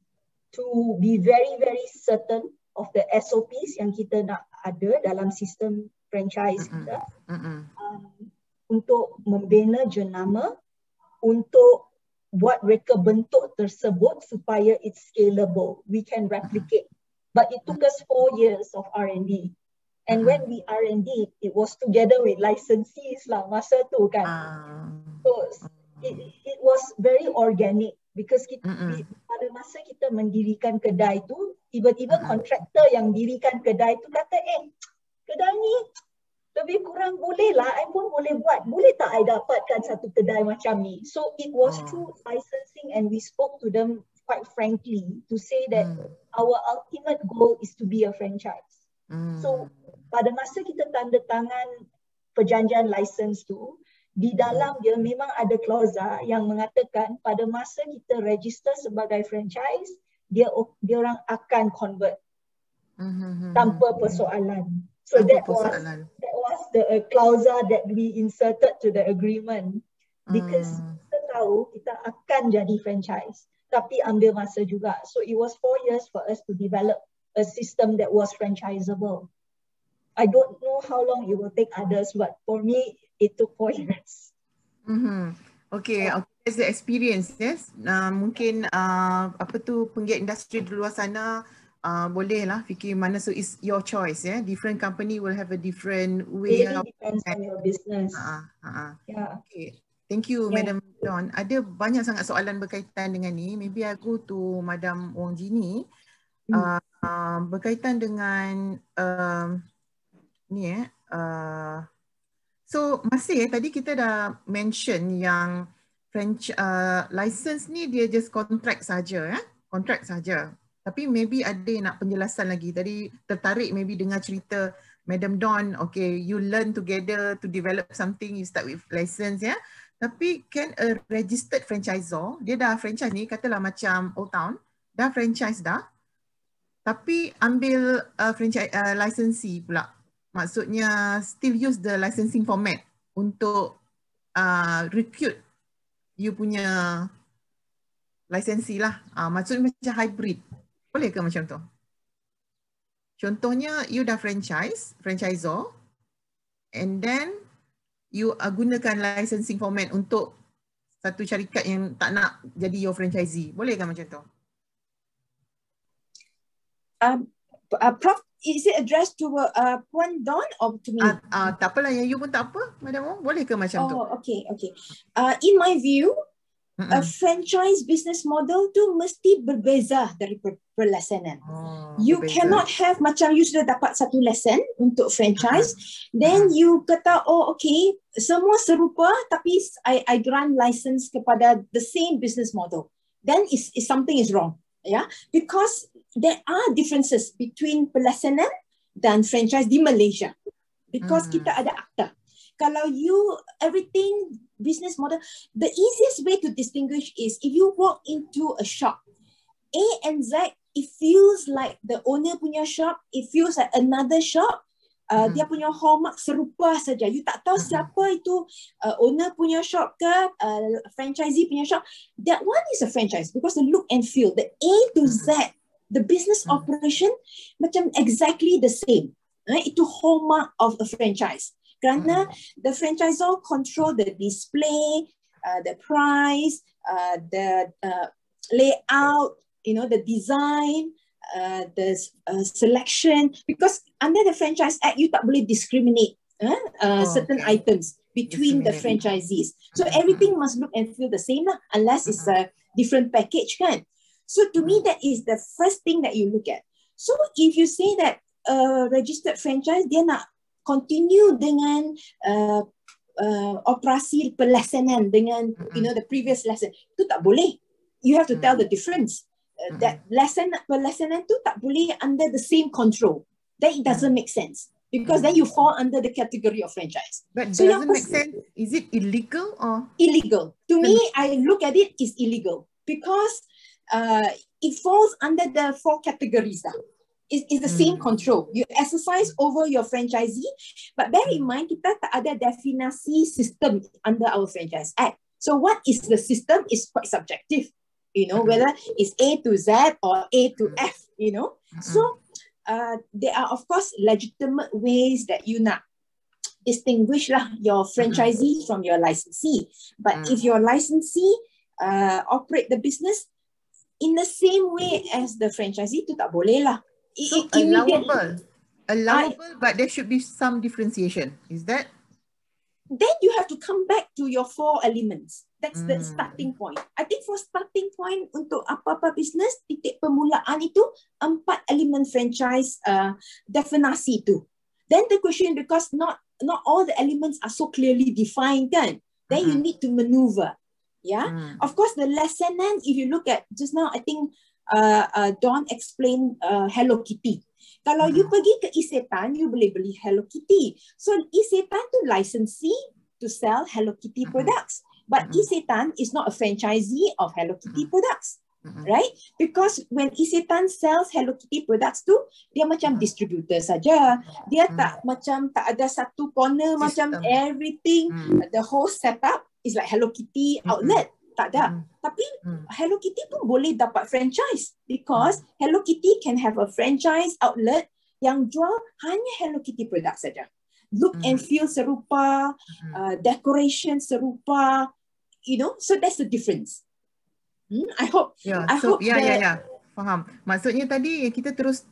to be very, very certain of the SOPs yang kita nak ada dalam sistem franchise kita. Untuk membina jenama, untuk buat reka bentuk tersebut supaya it's scalable, we can replicate. But it took us 4 years of R&D. And when we R&D, it was together with licensees lah masa tu kan. So it was very organic because kita, pada masa kita mendirikan kedai tu, tiba-tiba kontraktor yang dirikan kedai tu kata, kedai ni lebih kurang boleh lah, I pun boleh buat. Boleh tak I dapatkan satu kedai macam ni? So it was through licensing and we spoke to them quite frankly to say that our ultimate goal is to be a franchise. So pada masa kita tanda tangan perjanjian license tu, di dalam dia memang ada klausa yang mengatakan pada masa kita register sebagai franchise, dia orang akan convert tanpa persoalan. So that was the clause that we inserted to the agreement because kita tahu kita akan jadi franchise tapi ambil masa juga. So it was 4 years for us to develop a system that was franchisable. I don't know how long it will take others, but for me it took 4 years. Okay, as the experience, yes. Mungkin penggiat industri di luar sana boleh lah fikir mana, so it's your choice, different company will have a different way. It really depends on your business. Yeah. Okay, thank you, Madam Dawn. Ada banyak sangat soalan berkaitan dengan ni. Maybe I go to Madam Wong Jini berkaitan dengan ni so masih tadi kita dah mention yang license ni dia just contract saja, contract saja. Tapi maybe ada yang nak penjelasan lagi. Tadi tertarik maybe dengar cerita Madam Dawn, okay, you learn together to develop something, you start with license, Tapi can a registered franchisor, dia dah franchise ni, katalah macam Old Town, dah franchise dah, tapi ambil franchise licensee pula. Maksudnya still use the licensing format untuk recruit you punya licensee lah. Maksudnya macam hybrid. Boleh ke macam tu? Contohnya, you dah franchisor, and then you gunakan licensing format untuk satu syarikat yang tak nak jadi your franchisee. Boleh ke macam tu? Prof, is it addressed to Puan Dawn or to me? Tak apalah, yang you pun tak apa, Madam Wong. Boleh ke macam tu? Oh, okay. In my view, a franchise business model tu mesti berbeza dari perlesenan. You berbeza. Cannot have macam you sudah dapat satu lesen untuk franchise, then you kata, oh okay, semua serupa tapi I grant license kepada the same business model. Then something is wrong. Because there are differences between pelesenan dan franchise di Malaysia. Because kita ada akta. Kalau everything business model, the easiest way to distinguish is if you walk into a shop, A and Z, it feels like the owner punya shop, it feels like another shop. dia punya hallmark serupa saja. You tak tahu siapa itu owner punya shop ke, franchisee punya shop. That one is a franchise because the look and feel, the A to Z, the business operation macam exactly the same. Itu hallmark of a franchise. Kerana the franchisor control the display, the price, the layout, the design, the selection, because under the Franchise Act you tak boleh discriminate certain items between the franchisees. So everything must look and feel the same lah, unless it's a different package kan. So to me that is the first thing that you look at. So if you say that registered franchise dia nak continue dengan operasi pelaksanaan dengan the previous lesson, itu tak boleh. You have to tell the difference. That pelaksanaan tu tak boleh under the same control. Then it doesn't make sense because then you fall under the category of franchise. But so doesn't make sense. Is it illegal or? Illegal. To me, I look at it is illegal because it falls under the 4 categories lah. It's the same control. You exercise over your franchisee, but bear in mind kita tak ada definasi system under our Franchise Act. So what is the system is quite subjective. Whether it's A to Z or A to F, So there are of course legitimate ways that you nak distinguish lah your franchisee from your licensee. But if your licensee operate the business in the same way as the franchisee, tu tak boleh lah. So allowable, but there should be some differentiation. Is that? Then you have to come back to your 4 elements. That's the starting point. I think for starting point untuk apa-apa business, titik permulaan itu 4 elemen franchise definasi itu. Then the question, because not all the elements are so clearly defined kan, then you need to maneuver. Of course the lessenan, if you look at just now, I think Dawn explained Hello Kitty. Kalau you pergi ke Isetan, you boleh beli Hello Kitty. So Isetan tu licensee to sell Hello Kitty products. But Isetan is not a franchisee of Hello Kitty products. Right? Because when Isetan sells Hello Kitty products tu, dia macam distributor saja. Dia tak ada satu corner macam everything. The whole setup is like Hello Kitty outlet. Tak ada. Tapi Hello Kitty pun boleh dapat franchise because Hello Kitty can have a franchise outlet yang jual hanya Hello Kitty produk saja. Look and feel serupa, decoration serupa, so that's the difference. I hope. Faham. Maksudnya tadi kita terus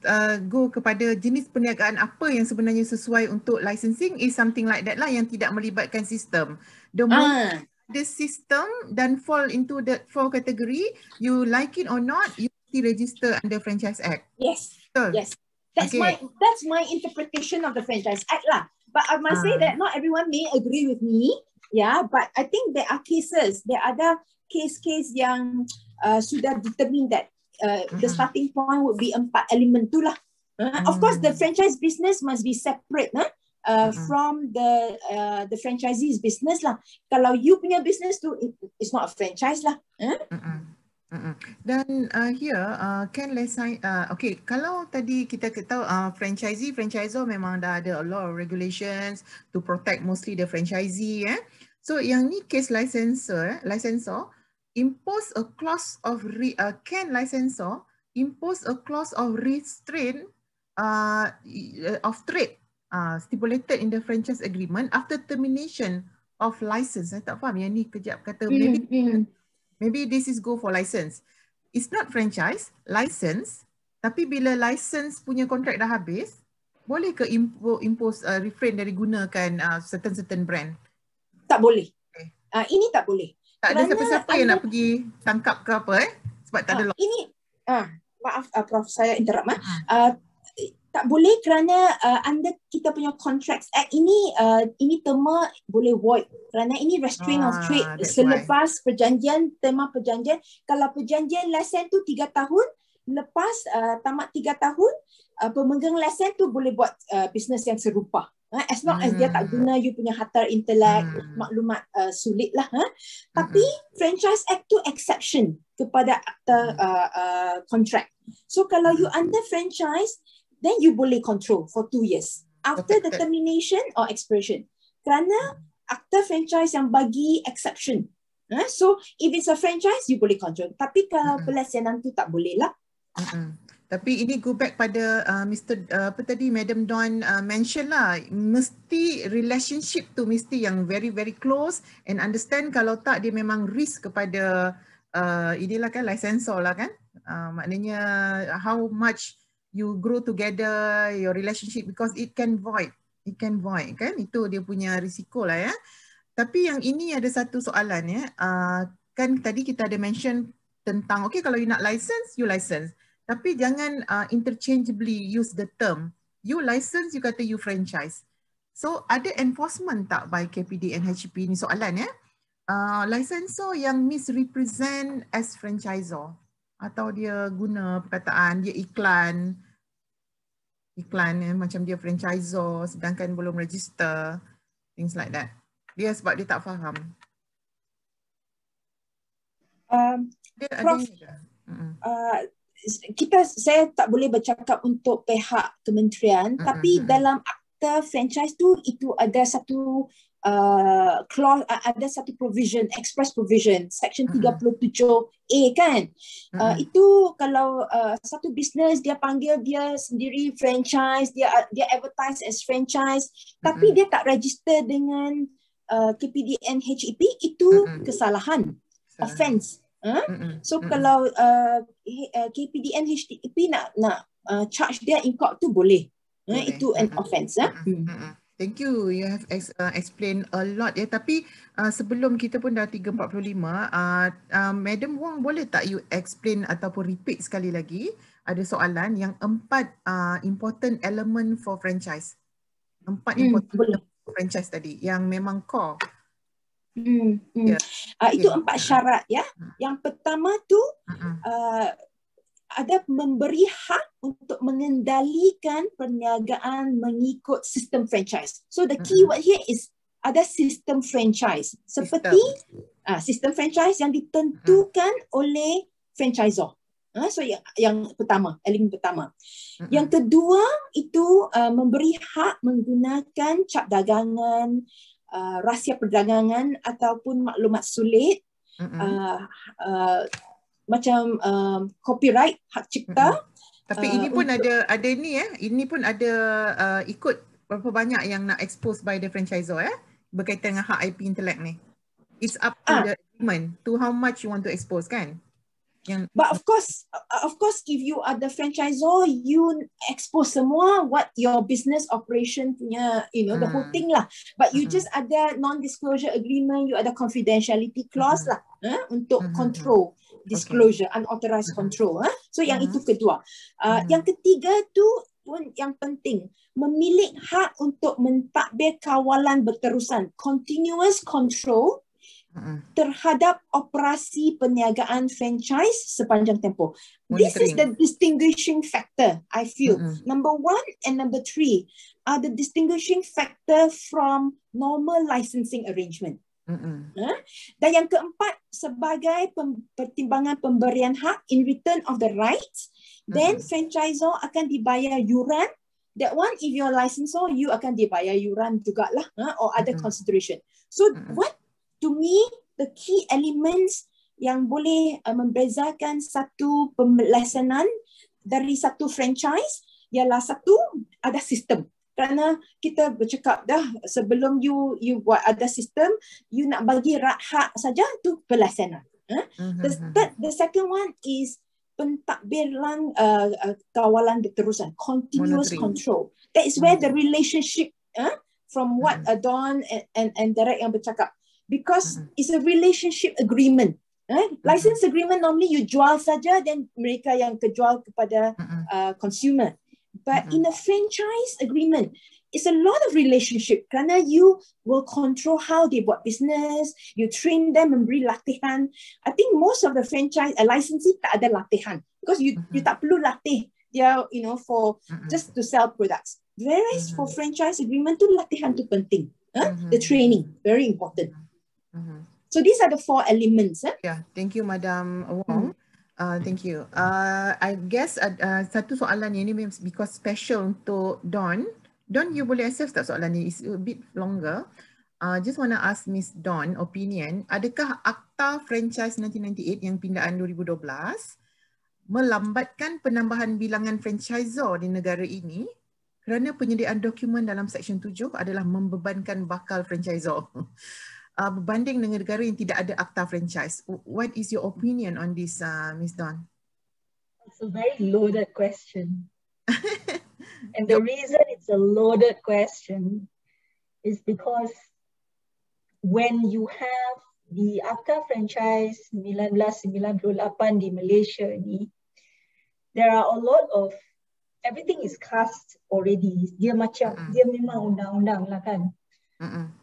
go kepada jenis perniagaan apa yang sebenarnya sesuai untuk licensing is something like that lah, yang tidak melibatkan sistem. The moment the system dan fall into the 4 category, you like it or not, you still register under Franchise Act. Yes. Yes. That's my interpretation of the Franchise Act lah. But I must say that not everyone may agree with me. But I think there are cases, there are case yang sudah determine that the starting point would be 4 element tu lah. Of course, the franchise business must be separate from the franchisee's business lah. Kalau you punya business tu, it's not a franchise lah. Dan here can okay, kalau tadi kita tahu franchisor memang dah ada a lot of regulations to protect mostly the franchisee. So yang ni case licensor impose a clause of can licensor impose a clause of restraint of trade stipulated in the franchise agreement after termination of license. Saya tak faham yang ni kejap kata maybe this is go for license. It's not franchise, license. Tapi bila license punya kontrak dah habis, boleh ke impose refrain dari gunakan certain brand? Tak boleh. Ini tak boleh. Tak ada siapa-siapa yang nak pergi tangkap ke apa sebab tak ada law. Ini maaf Prof, saya interrupt. Tak boleh kerana under kita punya Contracts Act ini terma boleh void kerana ini restraint of trade selepas perjanjian, terma perjanjian. Kalau perjanjian lesen tu 3 tahun, lepas tamat 3 tahun pemegang lesen tu boleh buat bisnes yang serupa. As long as dia tak guna you punya harta intelek, maklumat sulit lah. Tapi Franchise Act tu exception kepada akta contract. So kalau you under franchise, then you boleh control for 2 years. after the termination or expiration. Kerana akta franchise yang bagi exception. So if it's a franchise, you boleh control. Tapi kalau pelaksanaan tu tak boleh lah. Tapi ini go back pada apa tadi Madam Dawn mention lah, mesti relationship tu mesti yang very very close and understand, kalau tak dia memang risk kepada inilah kan licensor lah kan. Maknanya how much you grow together your relationship, because it can void kan, itu dia punya risiko lah ya. Tapi yang ini ada satu soalan ya, kan tadi kita ada mention tentang okay, kalau you nak license, you license. Tapi jangan interchangeably use the term. You license, you kata you franchise. So ada enforcement tak by KPD and HEP, ni soalan ya. Licensor yang misrepresent as franchisor, atau dia guna perkataan, dia iklan ya, macam dia franchisor sedangkan belum register, things like that. Dia sebab dia tak faham. Prof, saya tak boleh bercakap untuk pihak kementerian, tapi dalam akta franchise tu itu ada satu clause, ada satu provision, express provision, section 37A kan. Itu kalau satu business dia panggil dia sendiri franchise, dia advertise as franchise, tapi dia tak register dengan KPD and HEP, itu kesalahan, offense. So kalau KPD and HEP nak charge dia in court tu boleh. Itu an offense. Thank you. You have explained a lot ya. Tapi sebelum kita pun dah 3.45, Madam Wong boleh tak you explain ataupun repeat sekali lagi, ada soalan yang 4 important element for franchise. 4 important franchise tadi yang memang core. Itu 4 syarat ya. Yang pertama tu ada memberi hak untuk mengendalikan perniagaan mengikut sistem franchise. So the keyword here is ada sistem franchise. Seperti sistem franchise yang ditentukan oleh franchisor. So yang pertama, elemen pertama. Yang kedua itu memberi hak menggunakan cap dagangan, rahsia perdagangan ataupun maklumat sulit, macam copyright, hak cipta. Tapi ini pun ada ni ya, ini pun ada ikut berapa banyak yang nak expose by the franchisor berkaitan dengan hak IP intelek ni. It's up to the agreement, to how much you want to expose kan. But of course, if you are the franchisor, you expose semua what your business operation punya, the whole thing lah. But you just ada non-disclosure agreement, you ada confidentiality clause lah untuk control disclosure, unauthorized control. So yang itu kedua. Yang ketiga tu pun yang penting, memiliki hak untuk mentadbir kawalan berterusan, continuous control terhadap operasi perniagaan franchise sepanjang tempoh. This is the distinguishing factor, I feel. Number 1 and number 3 are the distinguishing factor from normal licensing arrangement. Dan yang keempat, sebagai pertimbangan pemberian hak in return of the rights, then franchisor akan dibayar yuran. That one, if you're licensor, you akan dibayar yuran jugalah, or other consideration. So what, to me, the key elements yang boleh membezakan satu pelaksanaan dari satu franchise ialah satu, ada sistem. Kerana kita bercakap dah sebelum you buat ada sistem, you nak bagi hak saja tu pelaksanaan. The second one is pentadbiran kawalan berterusan, continuous control. That is where the relationship from what Dawn and Derek yang bercakap, because it's a relationship agreement. License agreement normally you jual saja, then mereka yang kejual kepada consumer. But in a franchise agreement, it's a lot of relationship kerana you will control how they buat business, you train them, memberi latihan. I think most of the franchise licensee tak ada latihan because you tak perlu latih dia, for just to sell products. Whereas for franchise agreement tu latihan tu penting. The training, very important. So these are the 4 elements. Yeah, thank you Madam Wong. Thank you. I guess satu soalan yang ini because special untuk Dawn Don, you boleh accept tak soalan ni? It's a bit longer. Just want to ask Miss Dawn opinion, adakah Akta Franchise 1998 yang pindaan 2012 melambatkan penambahan bilangan franchisor di negara ini kerana penyediaan dokumen dalam Seksyen 7 adalah membebankan bakal franchisor berbanding dengan negara yang tidak ada Akta Franchise. What is your opinion on this, Miss Dawn? It's a very loaded question. And the reason it's a loaded question is because when you have the Akta Franchise 1998 di Malaysia ni, there are a lot of, everything is cast already. Dia memang undang-undang lah kan.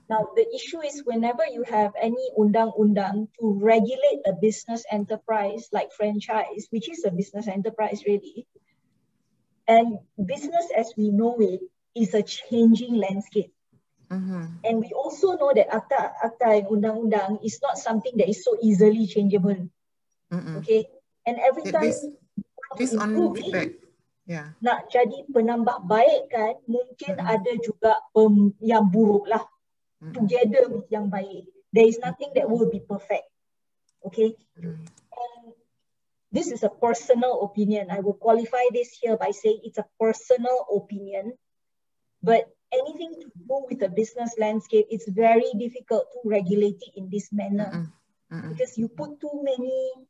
Now the issue is whenever you have any undang-undang to regulate a business enterprise like franchise, which is a business enterprise really, and business as we know it is a changing landscape. And we also know that akta and undang-undang is not something that is so easily changeable. Okay, and every time based on feedback, nak jadi penambah baik kan, mungkin ada juga yang buruk lah. Together with yang baik, there is nothing that will be perfect. Okay, and this is a personal opinion. I will qualify this here by saying it's a personal opinion, but anything to do with the business landscape, it's very difficult to regulate it in this manner because you put too many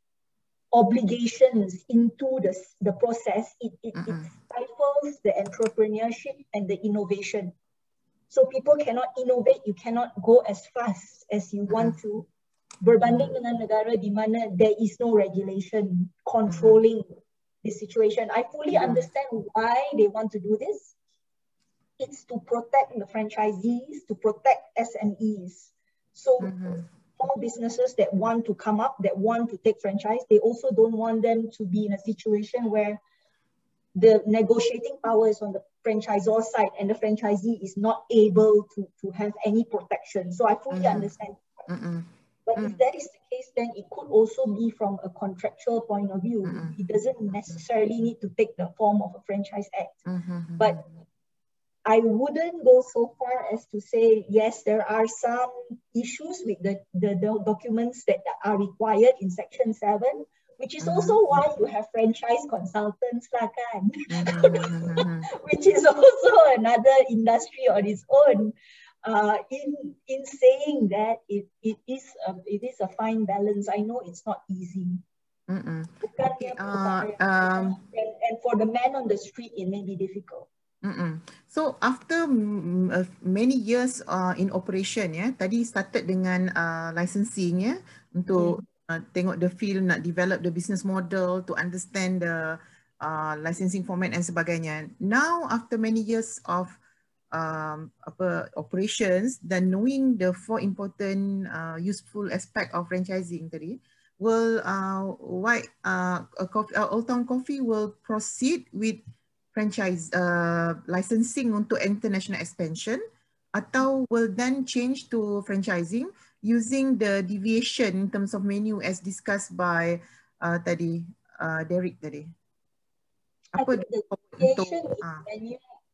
obligations into the process. It stifles the entrepreneurship and the innovation. So people cannot innovate, you cannot go as fast as you want to. Berbanding dengan negara di mana there is no regulation controlling the situation. I fully understand why they want to do this. It's to protect the franchisees, to protect SMEs. So small businesses that want to come up, that want to take franchise, they also don't want them to be in a situation where the negotiating power is on the franchisor side and the franchisee is not able to have any protection. So I fully understand. But if that is the case, then it could also be from a contractual point of view. It doesn't necessarily need to take the form of a franchise act. But I wouldn't go so far as to say, yes, there are some issues with the documents that are required in Section 7, which is also why you have franchise consultants lah kan, which is also another industry on its own. In saying that, it is a fine balance. I know it's not easy. Okay. And for the man on the street, it may be difficult. So after many years in operation, tadi started dengan licensing untuk tengok the field, nak develop the business model, to understand the licensing format and sebagainya. Now after many years of operations dan knowing the 4 important useful aspect of franchising tadi, will Old Town Coffee will proceed with franchise licensing untuk international expansion, atau will then change to franchising using the deviation in terms of menu as discussed by Derek tadi? Apa the deviation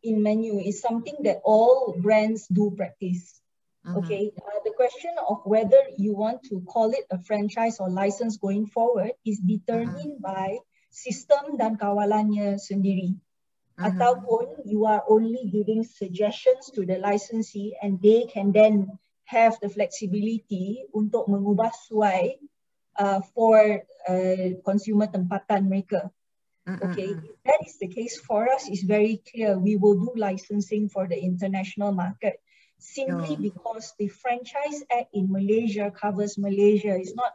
in menu is something that all brands do practice. Okay, the question of whether you want to call it a franchise or license going forward is determined by sistem dan kawalannya sendiri. Ataupun you are only giving suggestions to the licensee and they can then have the flexibility untuk mengubah suai for consumer tempatan mereka. Okay, if that is the case, for us it's very clear we will do licensing for the international market simply because the Franchise Act in Malaysia covers Malaysia. It's not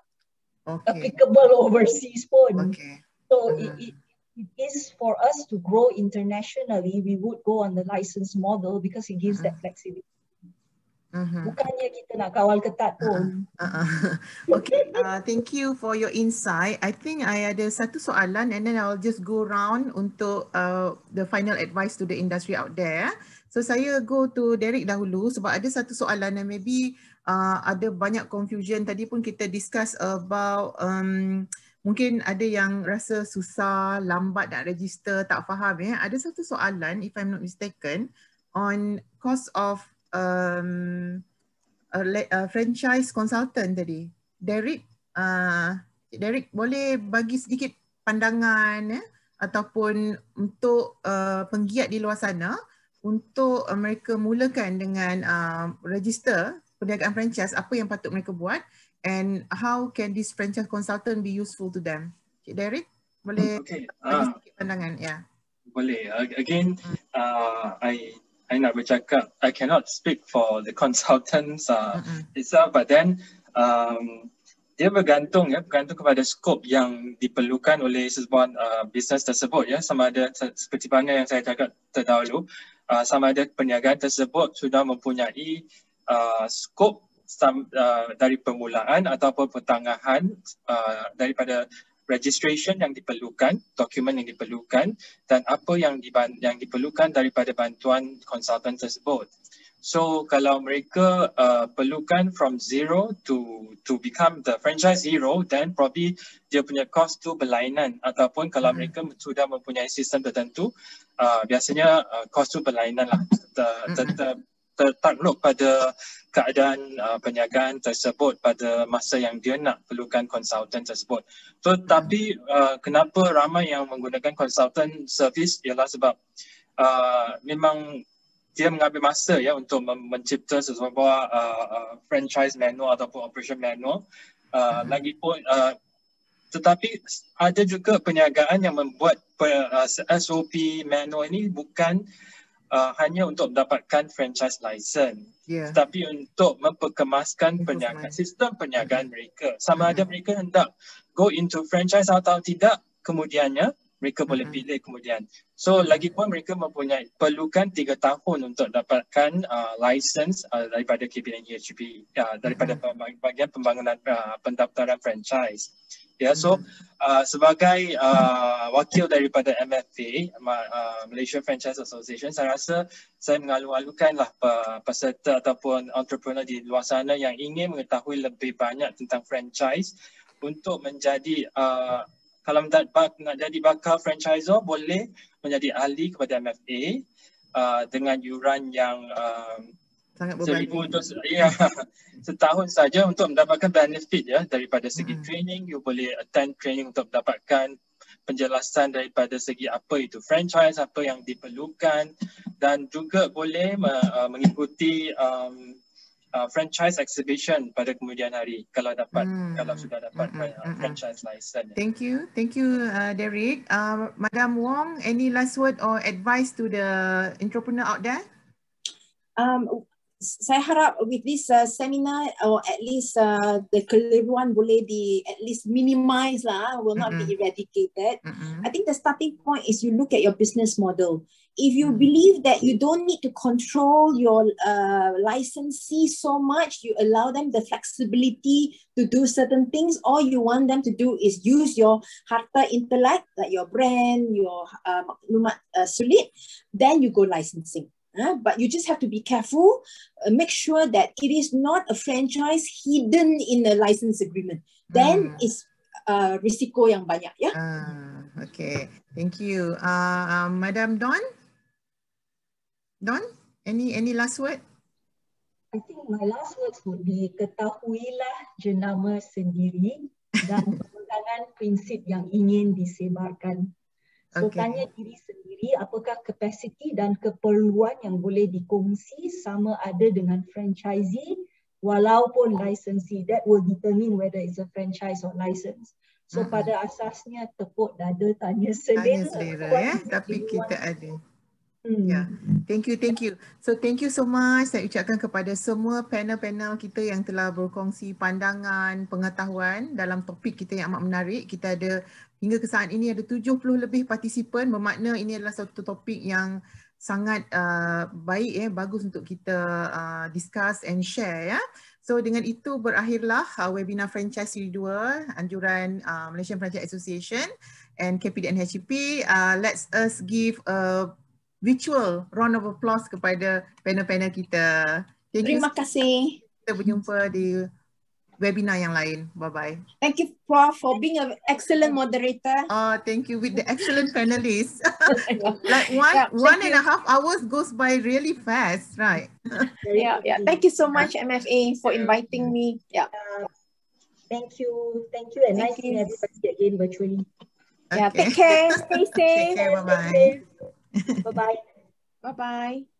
applicable overseas pun. So it is for us to grow internationally, we would go on the license model because it gives that flexibility. Bukannya kita nak kawal ketat pun. Okay, thank you for your insight. I think I ada satu soalan and then I'll just go round untuk the final advice to the industry out there. So saya go to Derek dahulu sebab ada satu soalan dan maybe ada banyak confusion. Tadi pun kita discuss about mungkin ada yang rasa susah, lambat nak register, tak faham. Ada satu soalan, if I'm not mistaken, on cost of franchise consultant tadi. Derek, Derek boleh bagi sedikit pandangan ataupun untuk penggiat di luar sana untuk mereka mulakan dengan register perniagaan franchise, apa yang patut mereka buat and how can this franchise consultant be useful to them? Cik Derek, boleh bagi sedikit pandangan? Ya. Boleh. Again, I nak bercakap, I cannot speak for the consultants itself, but then dia bergantung kepada skop yang diperlukan oleh sebuah bisnes tersebut sama ada seperti mana yang saya cakap terdahulu, sama ada perniagaan tersebut sudah mempunyai skop dari permulaan ataupun pertengahan daripada registration yang diperlukan, dokumen yang diperlukan dan apa yang diperlukan daripada bantuan konsultan tersebut. So kalau mereka perlukan from zero to become the franchise hero, then probably dia punya cost tu berlainan, ataupun kalau mereka sudah mempunyai sistem tertentu, biasanya cost tu berlainan lah, tertakluk pada keadaan perniagaan tersebut pada masa yang dia nak perlukan konsultan tersebut. So tapi kenapa ramai yang menggunakan konsultan service ialah sebab memang dia mengambil masa untuk mencipta sebuah franchise manual ataupun operation manual. Lagipun tetapi ada juga perniagaan yang membuat SOP manual ini bukan hanya untuk mendapatkan franchise license, tetapi untuk memperkemaskan perniagaan, sistem perniagaan mereka. Sama ada mereka hendak go into franchise atau tidak, kemudiannya mereka boleh pilih kemudian. So lagipun mereka perlukan 3 tahun untuk dapatkan license daripada KPNHP, daripada bahagian pembangunan pendaftaran franchise. So sebagai wakil daripada MFA, Malaysia Franchise Association, saya rasa saya mengalu-alukanlah peserta ataupun entrepreneur di luar sana yang ingin mengetahui lebih banyak tentang franchise untuk menjadi kalau nak jadi bakal franchisor, boleh menjadi ahli kepada MFA dengan yuran yang sangat berbanding. Setahun saja untuk mendapatkan benefit daripada segi training. You boleh attend training untuk mendapatkan penjelasan daripada segi apa itu franchise, apa yang diperlukan, dan juga boleh mengikuti franchise exhibition pada kemudian hari kalau sudah dapat franchise license. Thank you Derek. Madam Wong, any last word or advice to the entrepreneur out there? Saya harap with this seminar, or at least the keliruan boleh at least minimize lah, will not be eradicated. I think the starting point is you look at your business model. If you believe that you don't need to control your licensee so much, you allow them the flexibility to do certain things. All you want them to do is use your harta intellect, like your brand, your maklumat sulit, then you go licensing. But you just have to be careful, make sure that it is not a franchise hidden in a license agreement. Then it's risiko yang banyak. Okay, thank you. Madam Dawn? Dawn, any last word? I think my last words would be ketahuilah jenama sendiri dan pegangan prinsip yang ingin disebarkan. So tanya diri sendiri apakah kapasiti dan keperluan yang boleh dikongsi sama ada dengan franchisee walaupun licensee. That will determine whether it's a franchise or license. So pada asasnya tepuk dada tanya selera tapi kita ada. Thank you. So thank you so much. Saya ucapkan kepada semua panel-panel kita yang telah berkongsi pandangan, pengetahuan dalam topik kita yang amat menarik. Kita ada hingga ke saat ini ada 70 lebih partisipan, bermakna ini adalah satu topik yang sangat baik, bagus untuk kita discuss and share. So dengan itu berakhirlah webinar franchise siri 2 anjuran Malaysian Franchise Association and KPDNHP. Let's us give a virtual round of applause kepada panel-panel kita. Terima kasih. Kita berjumpa di webinar yang lain. Bye-bye. Thank you, Prof, for being an excellent moderator. Thank you with the excellent panelists. Like Yeah, one thank and a half hours goes by really fast, right? Yeah. Thank you so much, MFA, for inviting me. Yeah. Thank you, and Thank nice seeing you. everybody again virtually. Yeah. Okay. Take care. Stay Take safe. care. Bye-bye. Bye bye. Bye-bye.